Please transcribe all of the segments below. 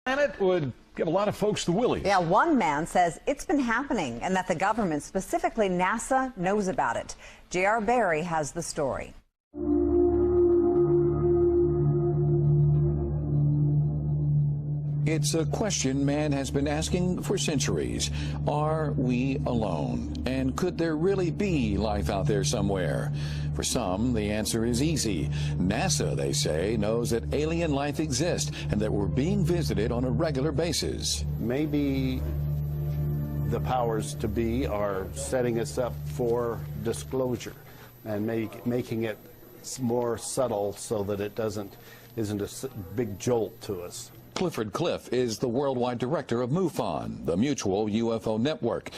Planet would give a lot of folks the willies. Yeah, one man says it's been happening and that the government, specifically NASA, knows about it. J.R. Barry has the story. It's a question man has been asking for centuries. Are we alone? And could there really be life out there somewhere? For some, the answer is easy. NASA, they say, knows that alien life exists and that we're being visited on a regular basis. Maybe the powers to be are setting us up for disclosure and making it more subtle so that it isn't a big jolt to us. Clifford Cliff is the worldwide director of MUFON, the Mutual UFO Network.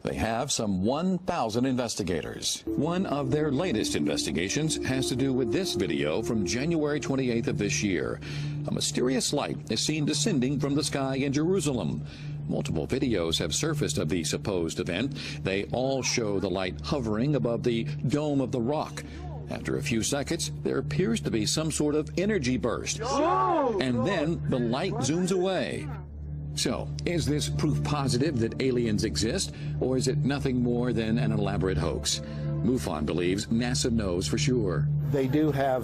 They have some 1,000 investigators. One of their latest investigations has to do with this video from January 28th of this year. A mysterious light is seen descending from the sky in Jerusalem. Multiple videos have surfaced of the supposed event. They all show the light hovering above the Dome of the Rock. After a few seconds, there appears to be some sort of energy burst. And then the light zooms away. So, is this proof positive that aliens exist, or is it nothing more than an elaborate hoax? MUFON believes NASA knows for sure. They do have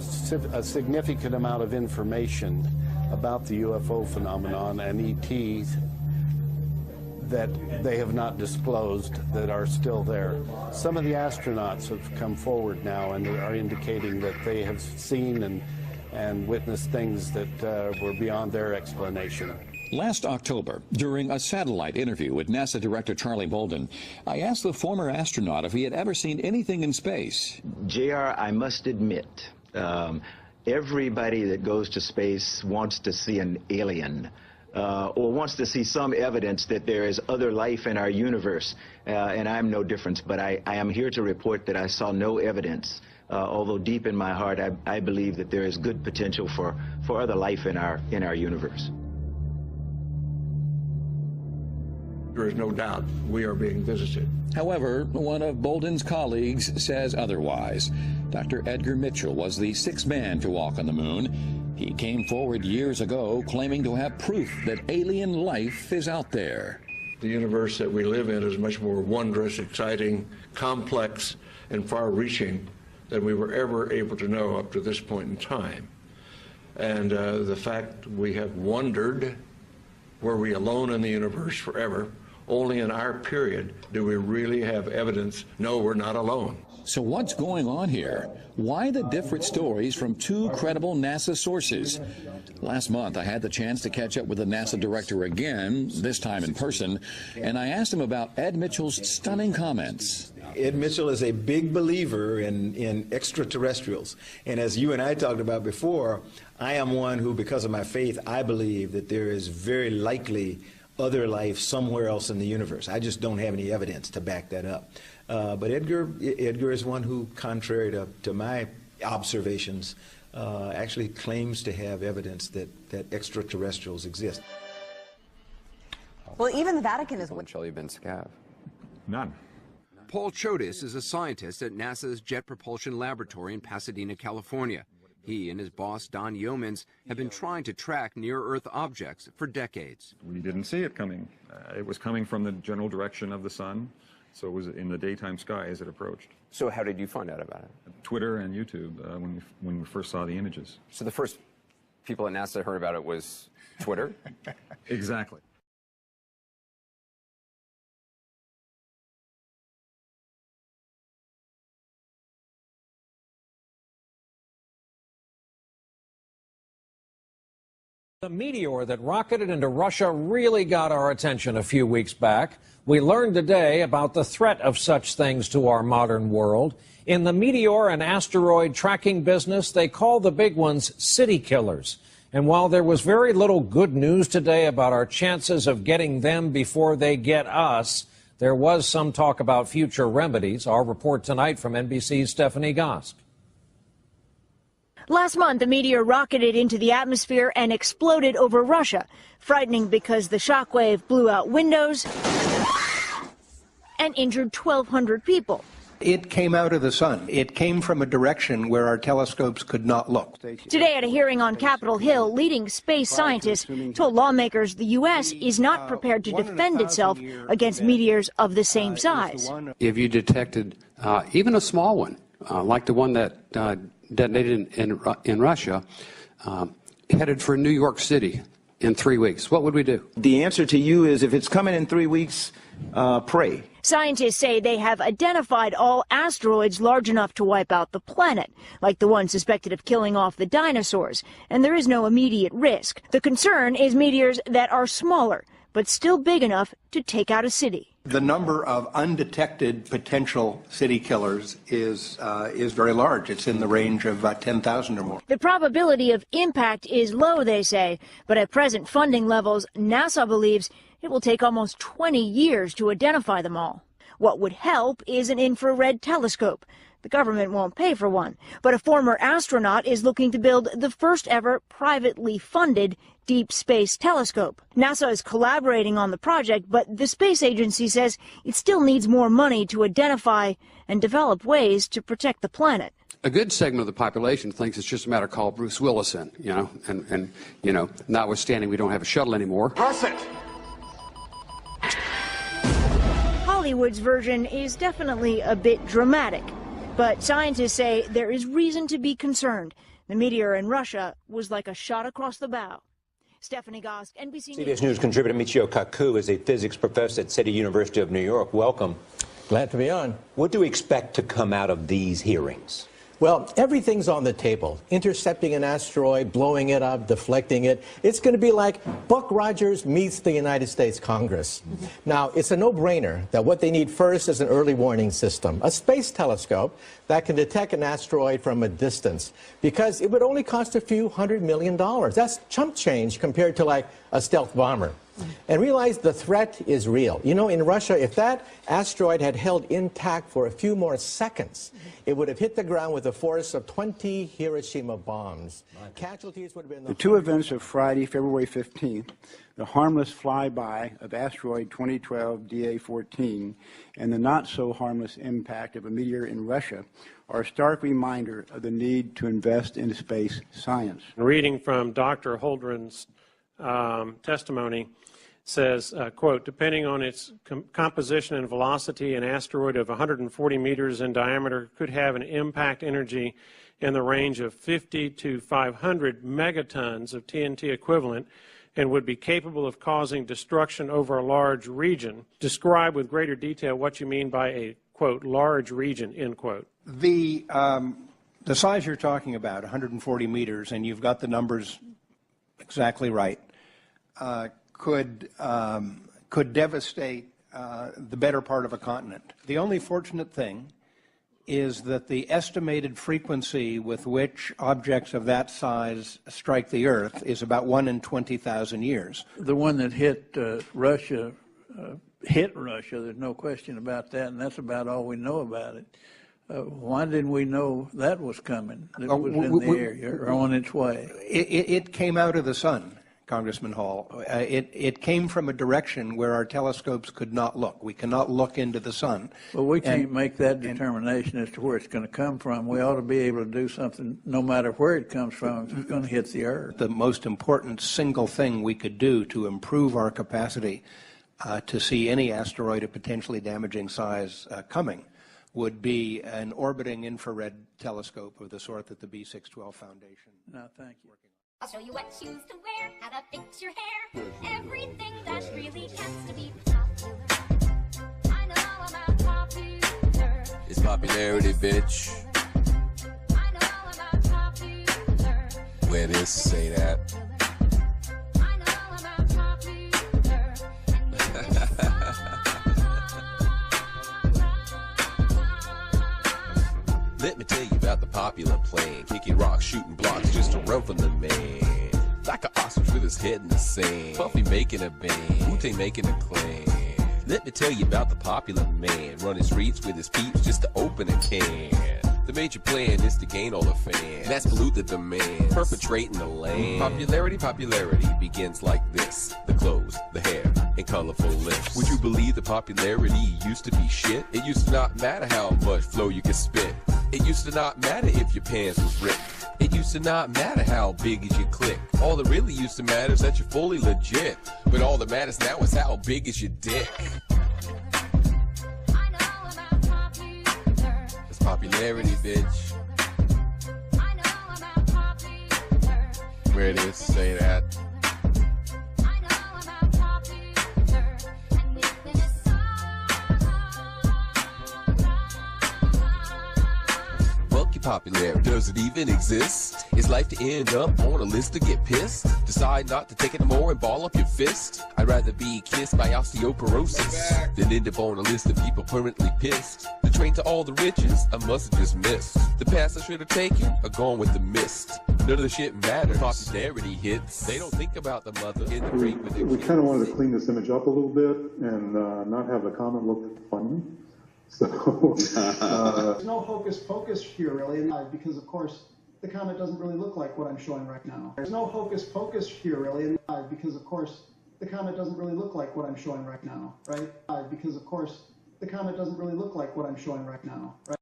a significant amount of information about the UFO phenomenon and ETs that they have not disclosed that are still there. Some of the astronauts have come forward now and are indicating that they have seen and witnessed things that were beyond their explanation. Last October, during a satellite interview with NASA Director Charlie Bolden, I asked the former astronaut if he had ever seen anything in space. JR, I must admit, everybody that goes to space wants to see an alien. Or wants to see some evidence that there is other life in our universe, and I'm no different. But I am here to report that I saw no evidence, although deep in my heart I believe that there is good potential for other life in our universe. There is no doubt we are being visited. However, one of Bolden's colleagues says otherwise. Dr. Edgar Mitchell was the sixth man to walk on the moon. He came forward years ago claiming to have proof that alien life is out there. The universe that we live in is much more wondrous, exciting, complex, and far-reaching than we were ever able to know up to this point in time. And the fact we have wondered, were we alone in the universe forever? Only in our period do we really have evidence, no, we're not alone. So what's going on here? Why the different stories from two credible NASA sources? Last month, I had the chance to catch up with the NASA director again, this time in person, and I asked him about Ed Mitchell's stunning comments. Ed Mitchell is a big believer in extraterrestrials. And as you and I talked about before, I am one who, because of my faith, I believe that there is very likely other life somewhere else in the universe. I just don't have any evidence to back that up. But Edgar is one who, contrary to my observations, actually claims to have evidence that extraterrestrials exist. Well, even the Vatican is... Shall you been scav? None. Paul Chodas is a scientist at NASA's Jet Propulsion Laboratory in Pasadena, California. He and his boss, Don Yeomans, have been trying to track near-Earth objects for decades. We didn't see it coming. It was coming from the general direction of the sun, so it was in the daytime sky as it approached. So how did you find out about it? Twitter and YouTube, when we first saw the images. So the first people at NASA heard about it was Twitter? Exactly. The meteor that rocketed into Russia really got our attention a few weeks back. We learned today about the threat of such things to our modern world. In the meteor and asteroid tracking business, they call the big ones city killers. And while there was very little good news today about our chances of getting them before they get us, there was some talk about future remedies. Our report tonight from NBC's Stephanie Gosk. Last month, the meteor rocketed into the atmosphere and exploded over Russia, frightening because the shockwave blew out windows and injured 1,200 people. It came out of the sun. It came from a direction where our telescopes could not look. Today at a hearing on Capitol Hill, leading space scientists told lawmakers the U.S. is not prepared to defend itself against meteors of the same size. If you detected even a small one, like the one that detonated in Russia, headed for New York City in 3 weeks, what would we do? The answer to you is if it's coming in 3 weeks, pray. Scientists say they have identified all asteroids large enough to wipe out the planet, like the one suspected of killing off the dinosaurs, and there is no immediate risk. The concern is meteors that are smaller, but still big enough to take out a city. The number of undetected potential city killers is very large. It's in the range of 10,000 or more. The probability of impact is low, they say, but at present funding levels, NASA believes it will take almost 20 years to identify them all. What would help is an infrared telescope. The government won't pay for one, but a former astronaut is looking to build the first ever privately funded deep space telescope. NASA is collaborating on the project, but the space agency says it still needs more money to identify and develop ways to protect the planet. A good segment of the population thinks it's just a matter called Bruce Willison, and notwithstanding we don't have a shuttle anymore. Pass it! Hollywood's version is definitely a bit dramatic, but scientists say there is reason to be concerned. The meteor in Russia was like a shot across the bow. Stephanie Gosk, NBC News. CBS News contributor Michio Kaku is a physics professor at City University of New York. Welcome. Glad to be on. What do we expect to come out of these hearings? Well, everything's on the table. Intercepting an asteroid, blowing it up, deflecting it. It's going to be like Buck Rogers meets the United States Congress. Now, it's a no-brainer that what they need first is an early warning system, a space telescope that can detect an asteroid from a distance, because it would only cost a few $100 million. That's chump change compared to like a stealth bomber. And realize the threat is real. You know, in Russia, if that asteroid had held intact for a few more seconds, it would have hit the ground with the force of 20 Hiroshima bombs. Casualties would have been... The two events of Friday, February 15th, the harmless flyby of asteroid 2012 DA-14 and the not-so-harmless impact of a meteor in Russia are a stark reminder of the need to invest in space science. Reading from Dr. Holdren's testimony, says, quote, depending on its composition and velocity, an asteroid of 140 meters in diameter could have an impact energy in the range of 50 to 500 megatons of TNT equivalent and would be capable of causing destruction over a large region. Describe with greater detail what you mean by a, quote, large region, end quote. The size you're talking about, 140 meters, and you've got the numbers exactly right, could devastate the better part of a continent. The only fortunate thing is that the estimated frequency with which objects of that size strike the Earth is about 1 in 20,000 years. The one that hit Russia, there's no question about that, and that's about all we know about it. Why didn't we know that was coming, that it was in the air or on its way? It came out of the sun, Congressman Hall. It came from a direction where our telescopes could not look. We cannot look into the sun. Well, we can't make that determination as to where it's going to come from. We ought to be able to do something no matter where it comes from if it's going to hit the Earth. The most important single thing we could do to improve our capacity to see any asteroid of potentially damaging size coming would be an orbiting infrared telescope of the sort that the B612 Foundation. No, thank you. I'll show you what shoes to wear, how to fix your hair, everything that really counts to be popular. I know about popular. It's popularity, bitch. I know about popular. Where this say that. I know about popular. Let me tell you about the popular plan. Kicking rocks, shooting blocks, just to run from the man. Like an ostrich with his head in the sand. Puffy making a band, Wu-Tang making a clan. Let me tell you about the popular man. Running streets with his peeps just to open a can. The major plan is to gain all the fans. Mass pollute the demand, perpetrating the land. Popularity begins like this. The clothes, the hair, and colorful lips. Would you believe the popularity used to be shit? It used to not matter how much flow you could spit. It used to not matter if your pants was ripped. It used to not matter how big is your click. All that really used to matter is that you're fully legit. But all that matters now is how big is your dick. It's popularity, bitch. Where it is, say that. Popularity. Does it even exist? Is life to end up on a list to get pissed? Decide not to take it no more and ball up your fist? I'd rather be kissed by osteoporosis than end up on a list of people permanently pissed. The train to all the riches I must have just missed. The paths I should have taken are gone with the mist. None of the shit matters. Popularity hits. They don't think about the mother in the ring with We kind of wanted to clean this image up a little bit and not have the comment look funny. So, there's no hocus pocus here, really, because of course the comment doesn't really look like what I'm showing right now. There's no hocus pocus here, really, because of course the comment doesn't really look like what I'm showing right now, right? Because of course the comment doesn't really look like what I'm showing right now, right?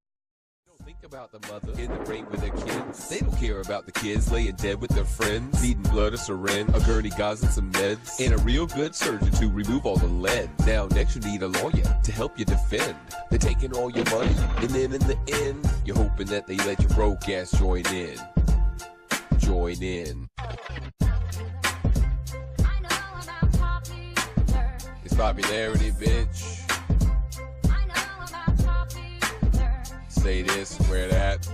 Think about the mother in the ring with their kids. They don't care about the kids laying dead with their friends, needing blood, a syringe, a gurney, gauze, and some meds, and a real good surgeon to remove all the lead. Now next you need a lawyer to help you defend. They're taking all your money, and then in the end, you're hoping that they let your broke ass join in. Join in. It's popularity, bitch. Say this, wear that.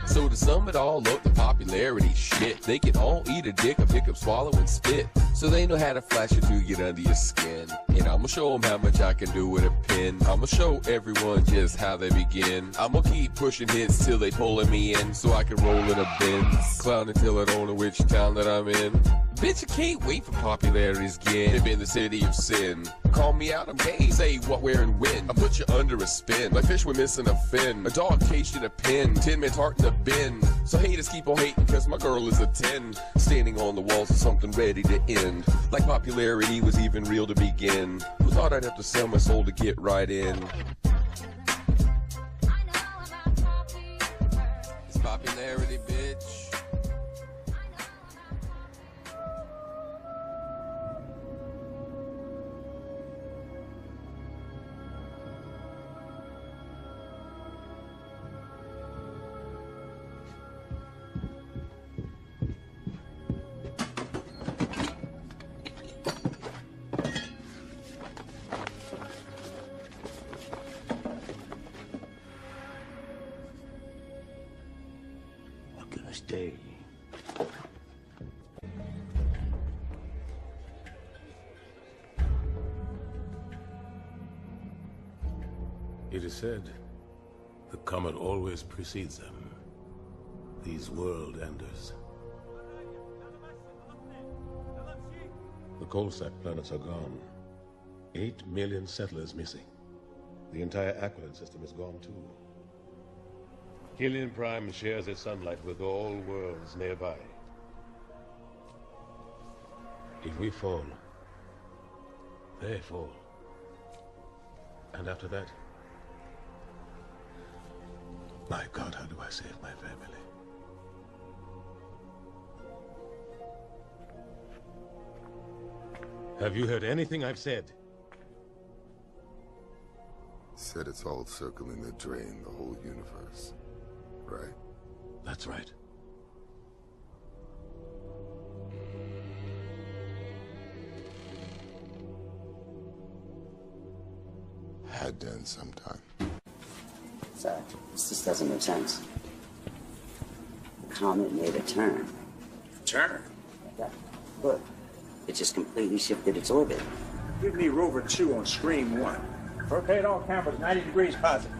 So to sum it all up, the popularity shit. They can all eat a dick, or pick up, swallow, and spit. So they know how to flash it to get under your skin. And I'ma show them how much I can do with a pen. I'ma show everyone just how they begin. I'ma keep pushing hits till they pulling me in, so I can roll in a Benz. Clown until I don't know which town that I'm in. Bitch, I can't wait for popularity's again. Live in the city of sin. Call me out, I'm gay. Say what, where, and when. I put you under a spin. Like fish, we're missing a fin. A dog caged in a pen. 10 men's heart in a bin. So haters keep on hating, cause my girl is a 10. Standing on the walls of something ready to end. Like popularity was even real to begin. Who thought I'd have to sell my soul to get right in? It's popularity, bitch. Day. It is said, the comet always precedes them. These world enders. The coal sack planets are gone. 8 million settlers missing. The entire Aquilid system is gone too. Helion Prime shares its sunlight with all worlds nearby. If we fall, they fall. And after that, my God, how do I save my family? Have you heard anything I've said? Said it's all circling the drain, the whole universe. Right? That's right. Had done sometime. So, this just doesn't make sense. The comet made a turn. A turn? Yeah. Look, it just completely shifted its orbit. Give me rover 2 on screen 1. Rotate all cameras 90 degrees positive.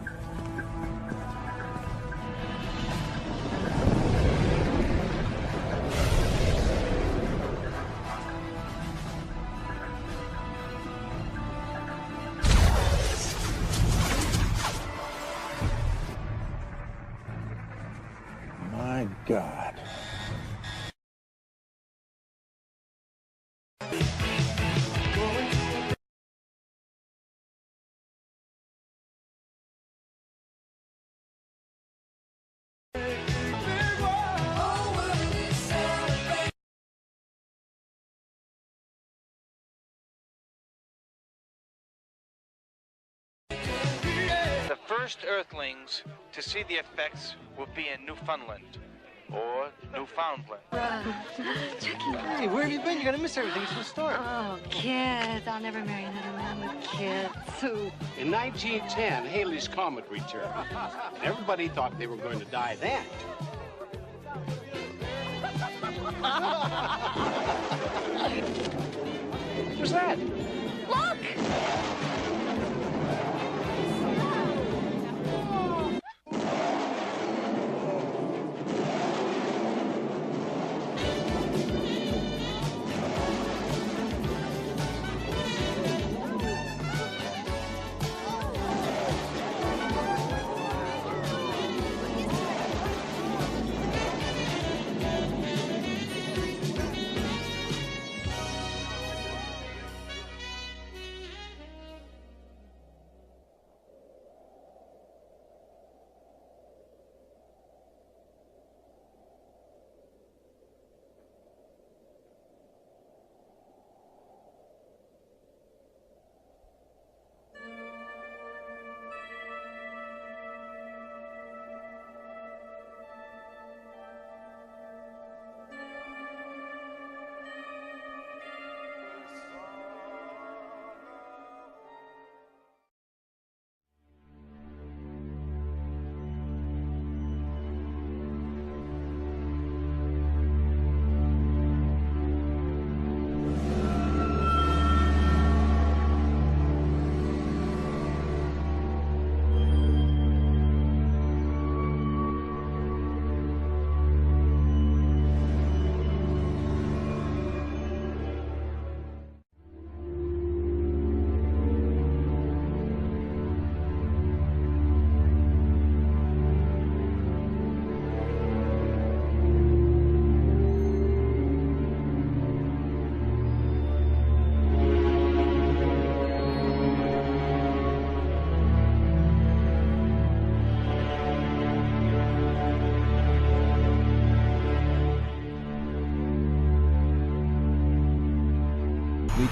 My God. The first Earthlings to see the effects will be in Newfoundland or Newfoundland. Hey, where have you been? You're gonna miss everything. It's the start. Oh, kids. I'll never marry another man with kids. In 1910, Halley's Comet returned. And everybody thought they were going to die then. What's that? Look!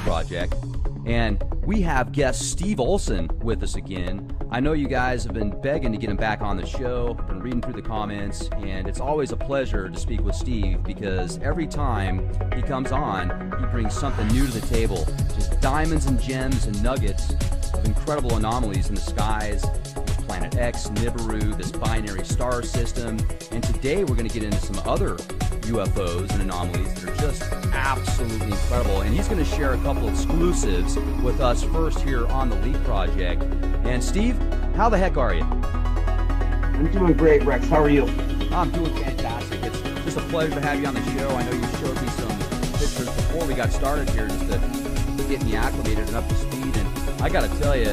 Project, and we have guest Steve Olson with us again. I know you guys have been begging to get him back on the show, been reading through the comments, and it's always a pleasure to speak with Steve because every time he comes on, he brings something new to the table, just diamonds and gems and nuggets of incredible anomalies in the skies, Planet X, Nibiru, this binary star system, and today we're going to get into some other UFOs and anomalies that are just absolutely incredible. And he's going to share a couple exclusives with us first here on the Leap Project. And Steve, how the heck are you? I'm doing great, Rex. How are you? I'm doing fantastic. It's just a pleasure to have you on the show. I know you showed me some pictures before we got started here just to get me acclimated and up to speed. And I got to tell you,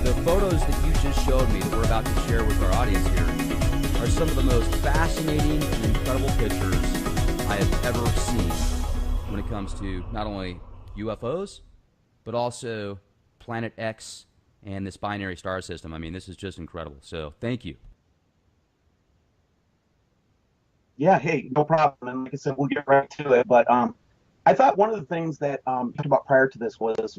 the photos that you just showed me that we're about to share with our audience here are some of the most fascinating and incredible pictures I have ever seen when it comes to not only UFOs, but also Planet X and this binary star system. I mean, this is just incredible. So thank you. Yeah, hey, no problem. And like I said, we'll get right to it. But I thought one of the things that you talked about prior to this was,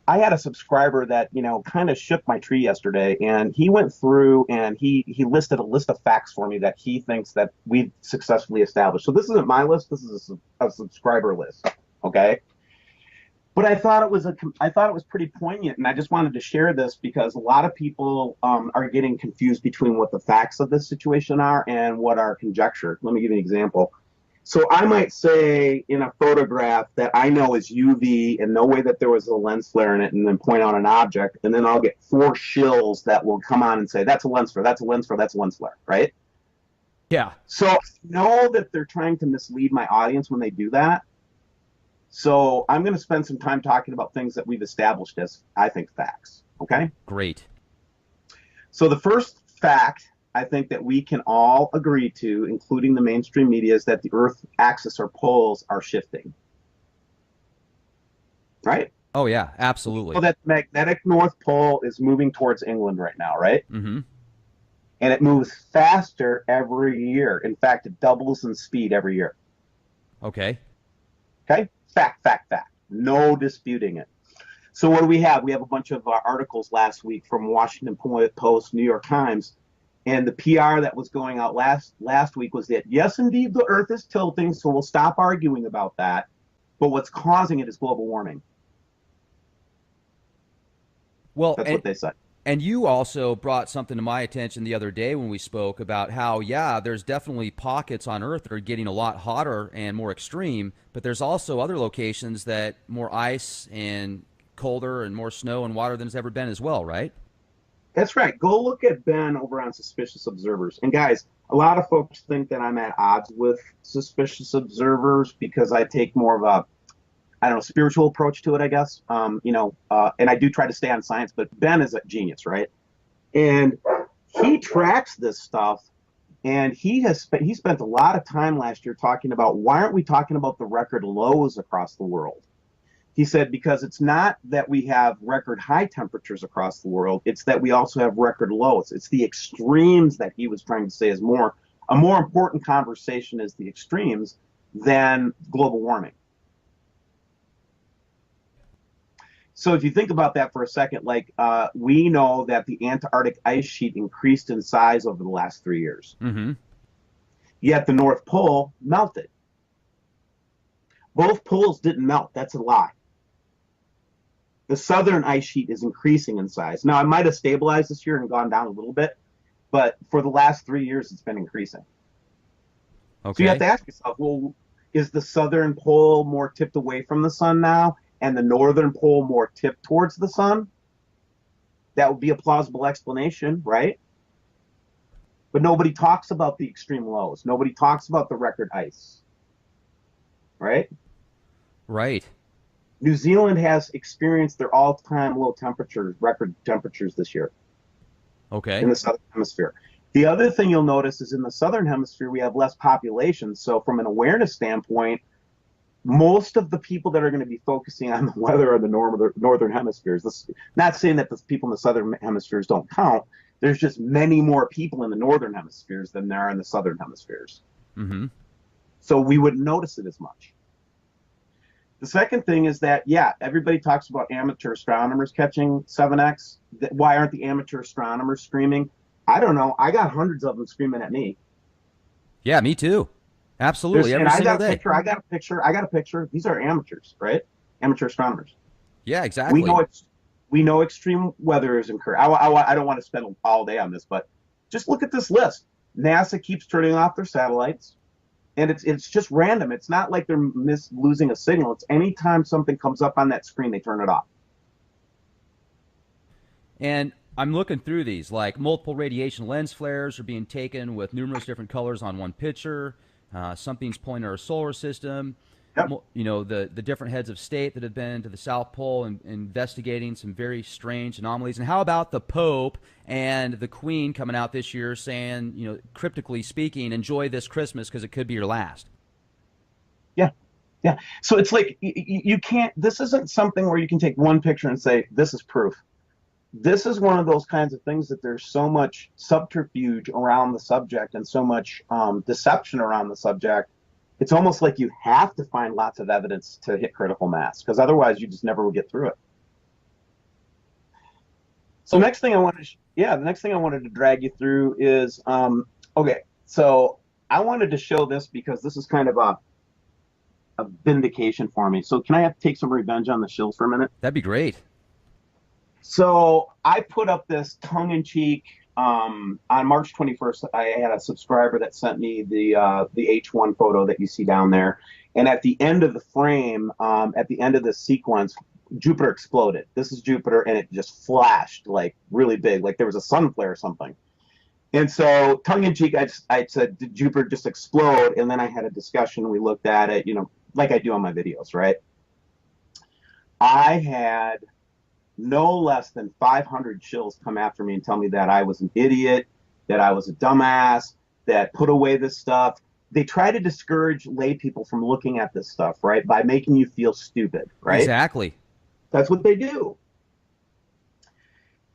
I had a subscriber that, kind of shook my tree yesterday, and he went through and he listed a list of facts for me that he thinks that we've successfully established. So this isn't my list. This is a subscriber list. Okay. But I thought it was pretty poignant, and I just wanted to share this because a lot of people are getting confused between what the facts of this situation are and what are conjecture. Let me give you an example. So I might say in a photograph that I know is UV and no way that there was a lens flare in it, and then point out an object, and then I'll get 4 shills that will come on and say, that's a lens flare, that's a lens flare, that's a lens flare, right? Yeah. So I know that they're trying to mislead my audience when they do that. So I'm going to spend some time talking about things that we've established as, I think, facts, okay? Great. So the first fact I think that we can all agree to, including the mainstream media, is that the Earth axis or poles are shifting. Right? Oh, yeah, absolutely. So that magnetic North Pole is moving towards England right now, right? Mm-hmm. And it moves faster every year. In fact, it doubles in speed every year. Okay. Okay? Fact. No disputing it. So what do we have? We have a bunch of articles last week from Washington Post, New York Times, and the PR that was going out last week was that, yes, indeed, the Earth is tilting, so we'll stop arguing about that. But what's causing it is global warming. Well, that's what they said. And you also brought something to my attention the other day when we spoke about how, yeah, there's definitely pockets on Earth that are getting a lot hotter and more extreme, but there's also other locations that more ice and colder and more snow and water than it's ever been as well, right? That's right. Go look at Ben over on Suspicious Observers. And guys, a lot of folks think that I'm at odds with Suspicious Observers because I take more of a, I don't know, spiritual approach to it, I guess. And I do try to stay on science, but Ben is a genius, right? And he tracks this stuff, and he spent a lot of time last year talking about, why aren't we talking about the record lows across the world? He said, because it's not that we have record high temperatures across the world, it's that we also have record lows. It's the extremes that he was trying to say is a more important conversation is the extremes than global warming. So if you think about that for a second, we know that the Antarctic ice sheet increased in size over the last 3 years. Mm-hmm. Yet the North Pole melted. Both poles didn't melt. That's a lie. The southern ice sheet is increasing in size. Now, it might have stabilized this year and gone down a little bit, but for the last 3 years, it's been increasing. Okay. So you have to ask yourself, well, is the southern pole more tipped away from the sun now and the northern pole more tipped towards the sun? That would be a plausible explanation, right? But nobody talks about the extreme lows. Nobody talks about the record ice, right? Right. New Zealand has experienced their all-time low temperatures, record temperatures this year. Okay. In the southern hemisphere. The other thing you'll notice is in the southern hemisphere, we have less population. So from an awareness standpoint, most of the people that are going to be focusing on the weather are the northern hemispheres. This, not saying that the people in the southern hemispheres don't count. There's just many more people in the northern hemispheres than there are in the southern hemispheres. Mm-hmm. So we wouldn't notice it as much. The second thing is that, yeah, everybody talks about amateur astronomers catching 7X. Why aren't the amateur astronomers screaming? I don't know. I got hundreds of them screaming at me. Yeah, me too. Absolutely. Every single day. I got a picture. These are amateurs, right? Amateur astronomers. Yeah, exactly. We know extreme weather is incurred. I don't want to spend all day on this, but just look at this list. NASA keeps turning off their satellites. And it's just random. It's not like they're losing a signal. It's anytime something comes up on that screen, they turn it off. And I'm looking through these, like multiple radiation lens flares are being taken with numerous different colors on one picture. Something's pointing at our solar system. Yep. You know, the different heads of state that have been to the South Pole and investigating some very strange anomalies. And how about the Pope and the Queen coming out this year saying, you know, cryptically speaking, enjoy this Christmas because it could be your last? Yeah. Yeah. So it's like you can't, this isn't something where you can take one picture and say, this is proof. This is one of those kinds of things that there's so much subterfuge around the subject and so much deception around the subject. It's almost like you have to find lots of evidence to hit critical mass, because otherwise you just never will get through it. So the next thing I wanted to drag you through is, okay, so I wanted to show this because this is kind of a vindication for me. So can I take some revenge on the shills for a minute? That'd be great. So I put up this tongue-in-cheek, on March 21st, I had a subscriber that sent me the H1 photo that you see down there. And at the end of the frame, at the end of this sequence, Jupiter exploded. This is Jupiter, and it just flashed like really big, like there was a sun flare or something. And so tongue-in-cheek, I said, did Jupiter just explode? And then I had a discussion. We looked at it, you know, like I do on my videos, right? I had no less than 500 chills come after me and tell me that I was an idiot, that I was a dumbass, that put away this stuff. They try to discourage lay people from looking at this stuff, right, by making you feel stupid, right? Exactly. That's what they do.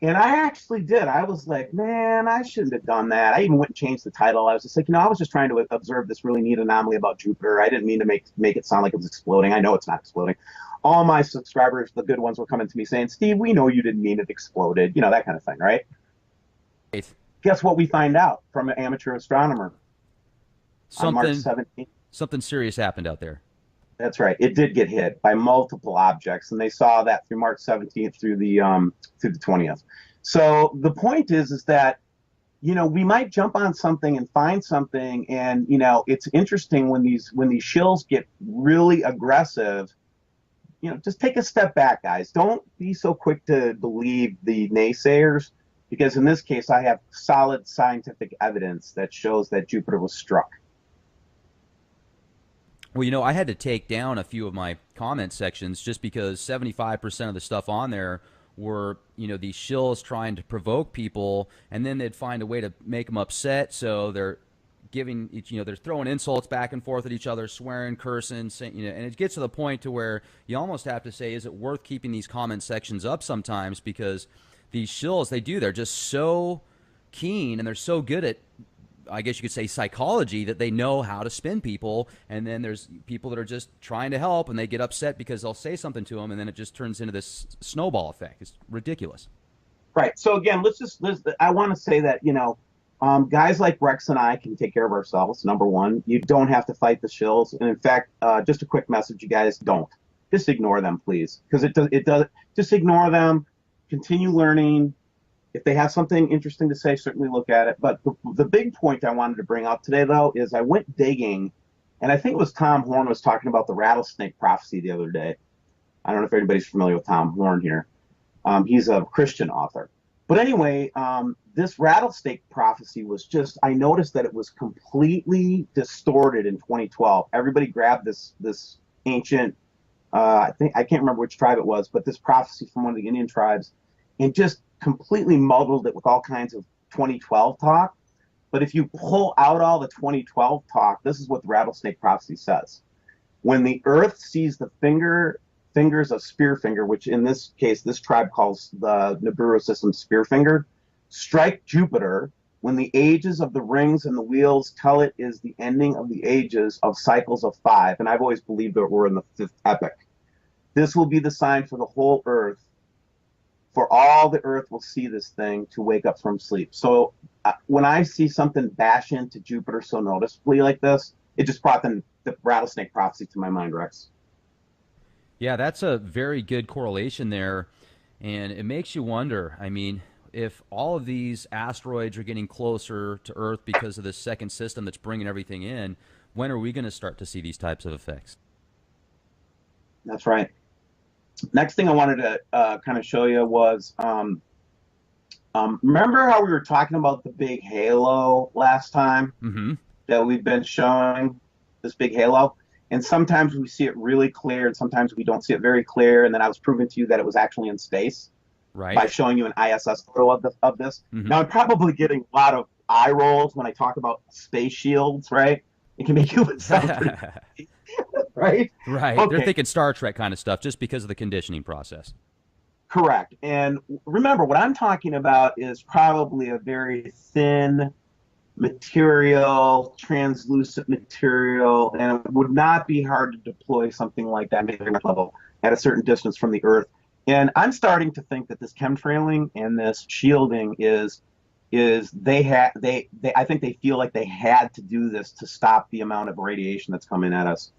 And I actually did. I was like, man, I shouldn't have done that. I even went and changed the title. I was just like, I was just trying to observe this really neat anomaly about Jupiter. I didn't mean to make it sound like it was exploding. I know it's not exploding. All my subscribers, the good ones, were coming to me saying, Steve, we know you didn't mean it exploded. That kind of thing, right? Guess what we find out from an amateur astronomer on March 17th? Something serious happened out there. That's right. It did get hit by multiple objects, and they saw that through March 17th through the 20th. So the point is that, we might jump on something and find something, and it's interesting when these shills get really aggressive. Just take a step back, guys. Don't be so quick to believe the naysayers, because in this case, I have solid scientific evidence that shows that Jupiter was struck. Well, I had to take down a few of my comment sections just because 75% of the stuff on there were, these shills trying to provoke people, and then they'd find a way to make them upset. So they're giving each, they're throwing insults back and forth at each other, swearing, cursing, saying, and it gets to the point to where you almost have to say, is it worth keeping these comment sections up sometimes? Because these shills, they're just so keen and they're so good at, I guess you could say, psychology, that they know how to spin people. And then there's people that are just trying to help, and they get upset because they'll say something to them, and then it just turns into this snowball effect. It's ridiculous. Right. So again, I want to say that, guys like Rex and I can take care of ourselves. Number one, you don't have to fight the shills. And in fact, just a quick message, you guys, don't. Just ignore them, please. Because it does. Just ignore them. Continue learning. If they have something interesting to say, certainly look at it. But the big point I wanted to bring up today, though, is I went digging, and I think it was Tom Horn was talking about the rattlesnake prophecy the other day. I don't know if anybody's familiar with Tom Horn here. He's a Christian author. But anyway, this rattlesnake prophecy was just, I noticed that it was completely distorted in 2012. Everybody grabbed this ancient, I can't remember which tribe it was, but this prophecy from one of the Indian tribes, and just completely muddled it with all kinds of 2012 talk. But if you pull out all the 2012 talk, this is what the rattlesnake prophecy says. When the earth sees the fingers of Spearfinger, which in this case, this tribe calls the Nibiru system Spearfinger, strike Jupiter, when the ages of the rings and the wheels tell it is the ending of the ages of cycles of 5. And I've always believed that we're in the 5th epoch. This will be the sign for the whole earth. For all the earth will see this thing to wake up from sleep. So when I see something bash into Jupiter so noticeably like this, it just brought the rattlesnake prophecy to my mind, Rex. Yeah, that's a very good correlation there. And it makes you wonder, if all of these asteroids are getting closer to Earth because of this second system that's bringing everything in, when are we going to start to see these types of effects? That's right. Next thing I wanted to kind of show you was, remember how we were talking about the big halo last time that we've been showing, this big halo? And sometimes we see it really clear, and sometimes we don't see it very clear. And then I was proving to you that it was actually in space, right, by showing you an ISS photo of this. Now, I'm probably getting a lot of eye rolls when I talk about space shields, right? It can make you sound pretty right? Right. Okay. They're thinking Star Trek kind of stuff just because of the conditioning process. Correct. And remember, what I'm talking about is probably a very thin material, translucent material, and it would not be hard to deploy something like that level at a certain distance from the Earth. And I'm starting to think that this chemtrailing and this shielding I think they feel like they had to do this to stop the amount of radiation that's coming at us.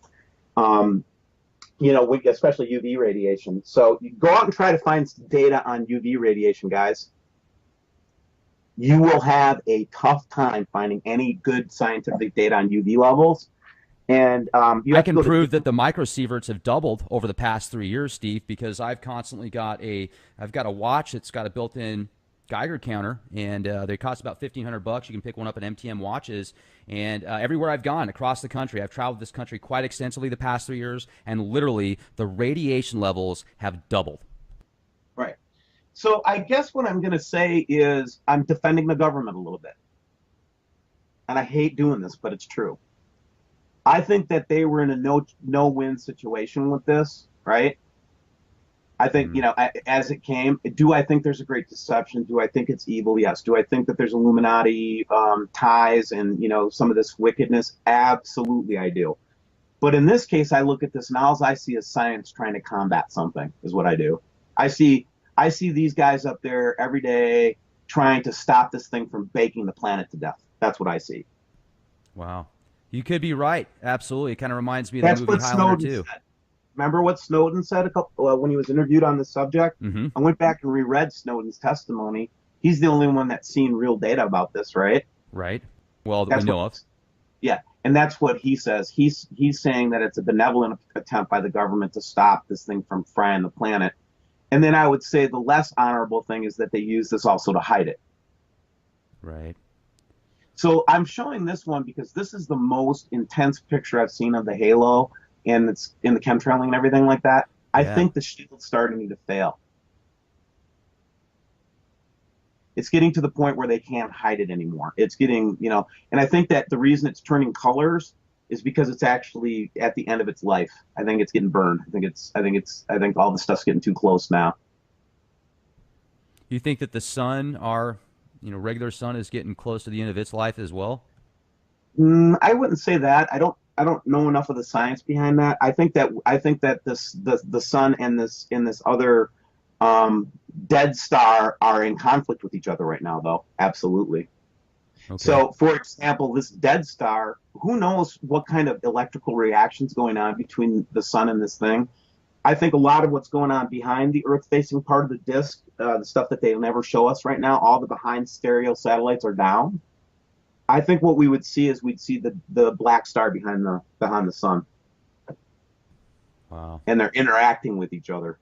Especially UV radiation. So you go out and try to find data on UV radiation, guys. You will have a tough time finding any good scientific data on UV levels. And I can prove that the microsieverts have doubled over the past 3 years, Steve, because I've constantly got I've got a watch that's got a built-in Geiger counter, and they cost about $1,500. You can pick one up at MTM Watches. And everywhere I've gone across the country, I've traveled this country quite extensively the past 3 years, and literally the radiation levels have doubled. Right. So I guess what I'm going to say is I'm defending the government a little bit. and I hate doing this, but it's true. I think that they were in a no-win situation with this, right? I think, you know, as it came, do I think there's a great deception? Do I think it's evil? Yes. Do I think that there's Illuminati ties and, you know, some of this wickedness? Absolutely, I do. But in this case, I look at this and all I see is science trying to combat something is what I do. I see these guys up there every day trying to stop this thing from baking the planet to death. That's what I see. Wow. You could be right. Absolutely. It kind of reminds me of That's the movie what Highlander Snowden 2. said. Remember what Snowden said when he was interviewed on the subject? Mm-hmm. I went back and reread Snowden's testimony. He's the only one that's seen real data about this, right? Right. Well, that we know of. Yeah, and that's what he says. He's saying that it's a benevolent attempt by the government to stop this thing from frying the planet. And then I would say the less honorable thing is that they use this also to hide it. Right. So I'm showing this one because this is the most intense picture I've seen of the halo, and it's in the chemtrailing and everything like that. I think the shield's starting to fail. It's getting to the point where they can't hide it anymore. It's getting, you know, and I think that the reason it's turning colors is because it's actually at the end of its life. I think it's getting burned. I think all the stuff's getting too close now. You think that the sun, our, you know, regular sun, is getting close to the end of its life as well? I wouldn't say that. I don't know enough of the science behind that. I think that the sun and this other dead star are in conflict with each other right now, though. Absolutely. Okay. So, for example, this dead star, who knows what kind of electrical reactions going on between the sun and this thing? I think a lot of what's going on behind the Earth-facing part of the disk, the stuff that they never show us right now, all the behind stereo satellites are down. I think what we would see is we'd see the black star behind the sun. Wow. And they're interacting with each other.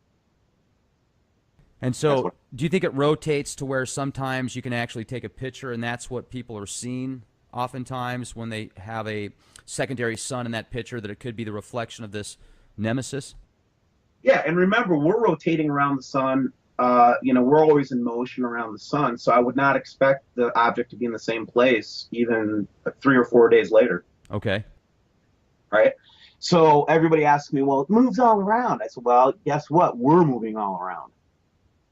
And so, do you think it rotates to where sometimes you can actually take a picture and that's what people are seeing oftentimes when they have a secondary sun in that picture, that it could be the reflection of this nemesis? Yeah, and remember, we're rotating around the sun. You know, we're always in motion around the sun, so I would not expect the object to be in the same place even 3 or 4 days later. Okay. Right? So everybody asks me, well, it moves all around. I said, well, guess what? We're moving all around.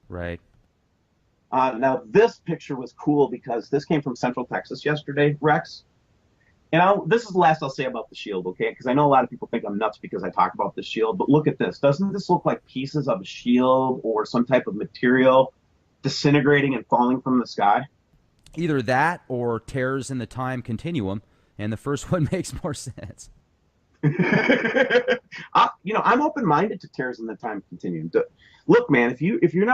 Right. Now, this picture was cool because this came from Central Texas yesterday, Rex. And this is the last I'll say about the shield, okay? Because I know a lot of people think I'm nuts because I talk about the shield, but look at this. Doesn't this look like pieces of a shield or some type of material disintegrating and falling from the sky? Either that or tears in the time continuum, and the first one makes more sense. You know, I'm open-minded to tears in the time continuum. Look, man, if you're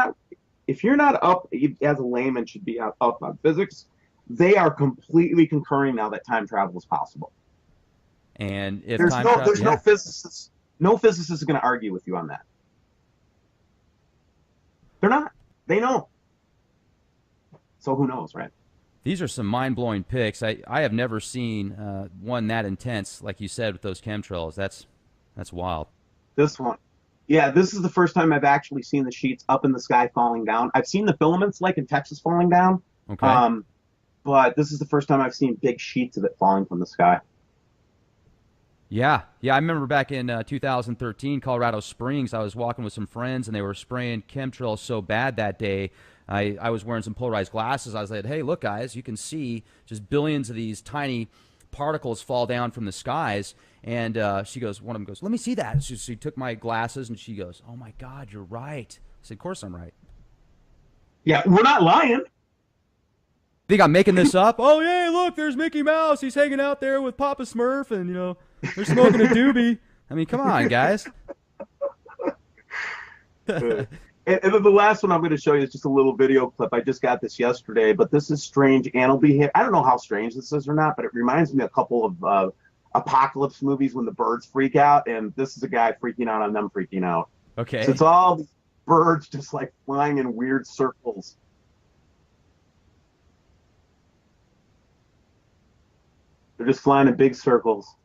not up as a layman should be up on physics, they are completely concurring now that time travel is possible. And if there's no physicist is going to argue with you on that. They're not. They know. So who knows, right? These are some mind-blowing pics. I have never seen one that intense, like you said, with those chemtrails. That's wild. This one. Yeah, this is the first time I've actually seen the sheets up in the sky falling down. I've seen the filaments like in Texas falling down. Okay. But this is the first time I've seen big sheets of it falling from the sky. Yeah. I remember back in 2013, Colorado Springs, I was walking with some friends, and they were spraying chemtrails so bad that day. I was wearing some polarized glasses. I was like, hey, look, guys, you can see just billions of these tiny particles fall down from the skies. And one of them goes, let me see that. She took my glasses, and she goes, oh, my God, you're right. I said, of course I'm right. Yeah, we're not lying. Think I'm making this up? Oh, yeah, look, there's Mickey Mouse. He's hanging out there with Papa Smurf, and, you know, they're smoking a doobie. I mean, come on, guys. And then the last one I'm going to show you is just a little video clip. I just got this yesterday, but this is strange animal behavior. I don't know how strange this is or not, but it reminds me of a couple of apocalypse movies when the birds freak out, and this is a guy freaking out on them freaking out. Okay. So it's all these birds just like flying in weird circles. They're just flying in big circles.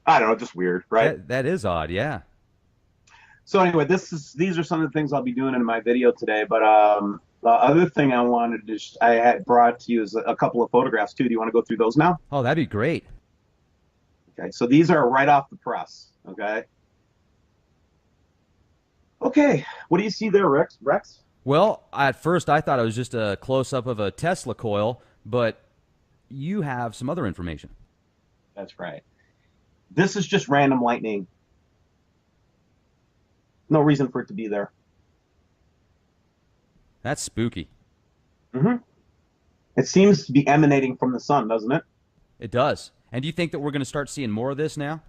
I don't know, just weird, right? That is odd, yeah. So anyway, these are some of the things I'll be doing in my video today. But The other thing I wanted to, I had brought to you is a couple of photographs too. Do you want to go through those now? Oh, that'd be great. Okay, so these are right off the press. Okay. Okay, what do you see there, Rex? Well, at first I thought it was just a close-up of a Tesla coil, but you have some other information. That's right. This is just random lightning. No reason for it to be there. That's spooky. Mm-hmm. It seems to be emanating from the sun, doesn't it? It does. And do you think that we're going to start seeing more of this now?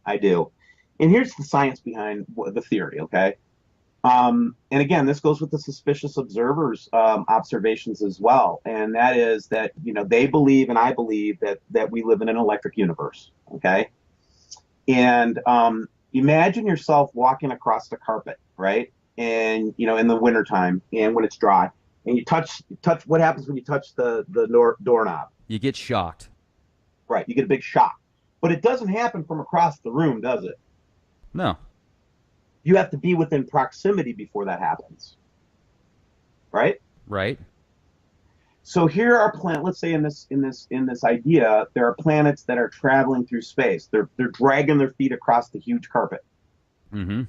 I do. And here's the science behind the theory, okay? And again, this goes with the suspicious observers' observations as well. And that is that, they believe and I believe that we live in an electric universe, okay? And imagine yourself walking across the carpet, right? And, in the wintertime and when it's dry. And you touch what happens when you touch the doorknob? You get shocked. Right, you get a big shock. But it doesn't happen from across the room, does it? No. You have to be within proximity before that happens. Right? Right. So here are planets, let's say in this idea, there are planets that are traveling through space. They're dragging their feet across the huge carpet. Mm-hmm.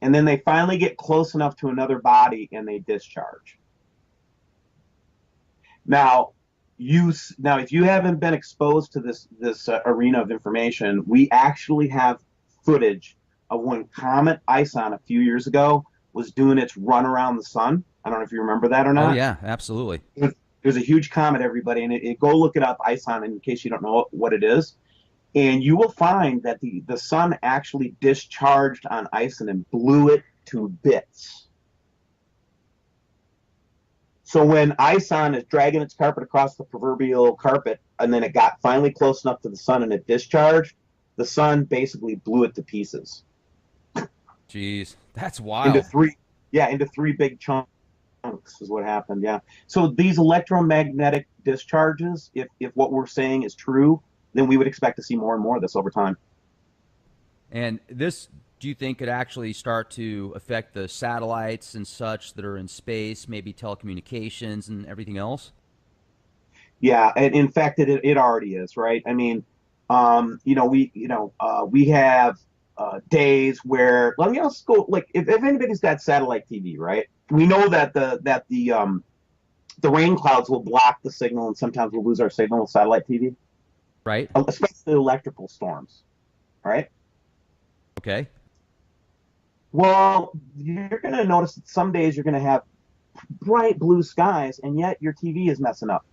And then they finally get close enough to another body and they discharge. Now, if you haven't been exposed to this arena of information, we actually have footage of when Comet Ison a few years ago was doing its run around the sun. I don't know if you remember that or not. Oh yeah, absolutely. There's a huge comet, everybody, and go look it up, Ison, in case you don't know what it is. And you will find that the sun actually discharged on Ison and blew it to bits. So when Ison is dragging its carpet across the proverbial carpet, and then it got finally close enough to the sun and it discharged, the sun basically blew it to pieces. Jeez, that's wild. Into three big chunks is what happened. Yeah. So these electromagnetic discharges, if what we're saying is true, then we would expect to see more and more of this over time. And this, do you think, could actually start to affect the satellites and such that are in space, maybe telecommunications and everything else? Yeah, and in fact, it already is, right? I mean, we have days where, let's go, like, if anybody's got satellite TV, right? We know that the rain clouds will block the signal, and sometimes we'll lose our signal with satellite TV. Right. Especially electrical storms, right? Okay. Well, you're going to notice that some days you're going to have bright blue skies, and yet your TV is messing up.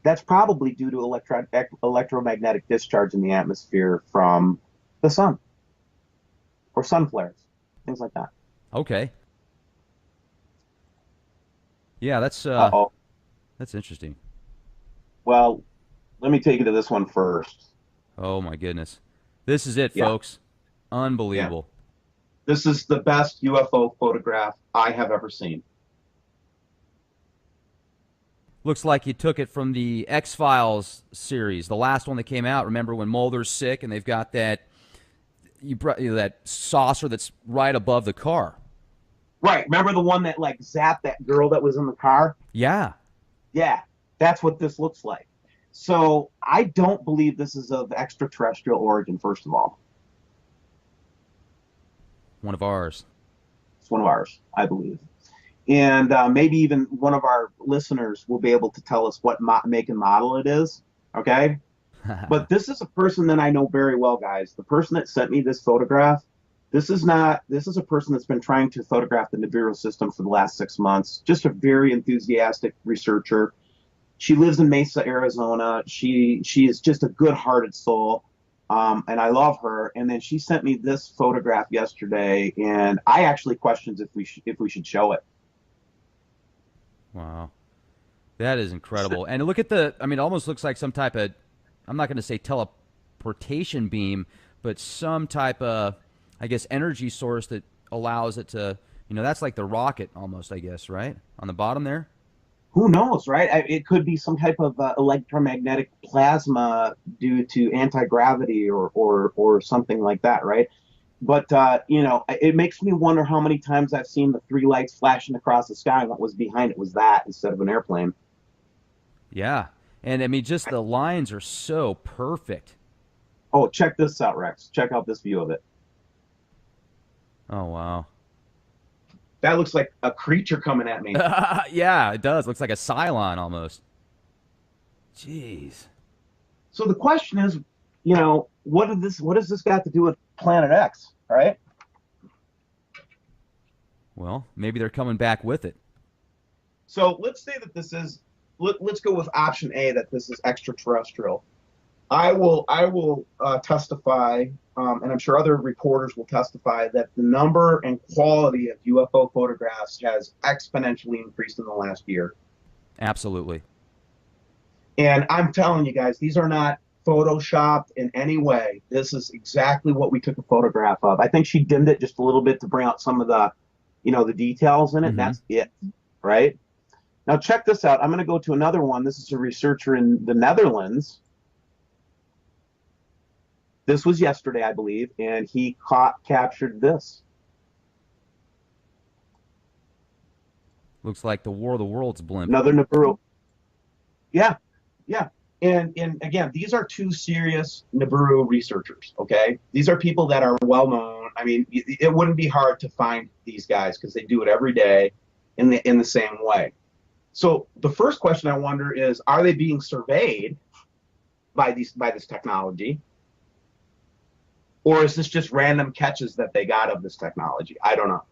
That's probably due to electromagnetic discharge in the atmosphere from the sun or sun flares, things like that. Okay. Yeah, that's interesting. Well, let me take you to this one first. Oh my goodness. This is it, folks. Unbelievable. Yeah. This is the best UFO photograph I have ever seen. Looks like you took it from the X-Files series, the last one that came out. Remember when Mulder's sick and they've got that that saucer that's right above the car? Right. Remember the one that like zapped that girl that was in the car? Yeah. Yeah. That's what this looks like. So I don't believe this is of extraterrestrial origin, first of all. One of ours. It's one of ours, I believe. And maybe even one of our listeners will be able to tell us what make and model it is, okay? But this is a person that I know very well, guys. The person that sent me this photograph, this is a person that's been trying to photograph the Nibiru system for the last 6 months. Just a very enthusiastic researcher. She lives in Mesa, Arizona. She is just a good-hearted soul, and I love her. And then she sent me this photograph yesterday, and I actually questioned if we should show it. Wow. That is incredible. And look at it almost looks like some type of, I'm not going to say teleportation beam, but some type of, I guess, energy source that allows it to, that's like the rocket almost, I guess, right? On the bottom there? Who knows, right? It could be some type of electromagnetic plasma due to anti-gravity or something like that, right? But you know, it makes me wonder how many times I've seen the three lights flashing across the sky, and what was behind it was that instead of an airplane. Yeah. And I mean, just the lines are so perfect. Oh, check this out, Rex. Check out this view of it. Oh, wow. That looks like a creature coming at me. Yeah, it does. Looks like a Cylon almost. Jeez. So the question is, you know, what does this got to do with Planet X, right? Well, maybe they're coming back with it. So let's say that this is, let's go with option A, that this is extraterrestrial. I will testify, and I'm sure other reporters will testify, that the number and quality of UFO photographs has exponentially increased in the last year. Absolutely. And I'm telling you guys, these are not photoshopped in any way. This is exactly what we took a photograph of. I think she dimmed it just a little bit to bring out some of the, you know, the details in it. And that's it, right? Now check this out. I'm going to go to another one. This is a researcher in the Netherlands. This was yesterday, I believe, and he captured this. Looks like the War of the Worlds blimp. Another Nibiru. Yeah, yeah. And again, these are two serious Nibiru researchers, okay? These are people that are well known. I mean, it wouldn't be hard to find these guys because they do it every day in the same way. So the first question I wonder is, are they being surveyed by this technology? Or is this just random catches that they got of this technology? I don't know.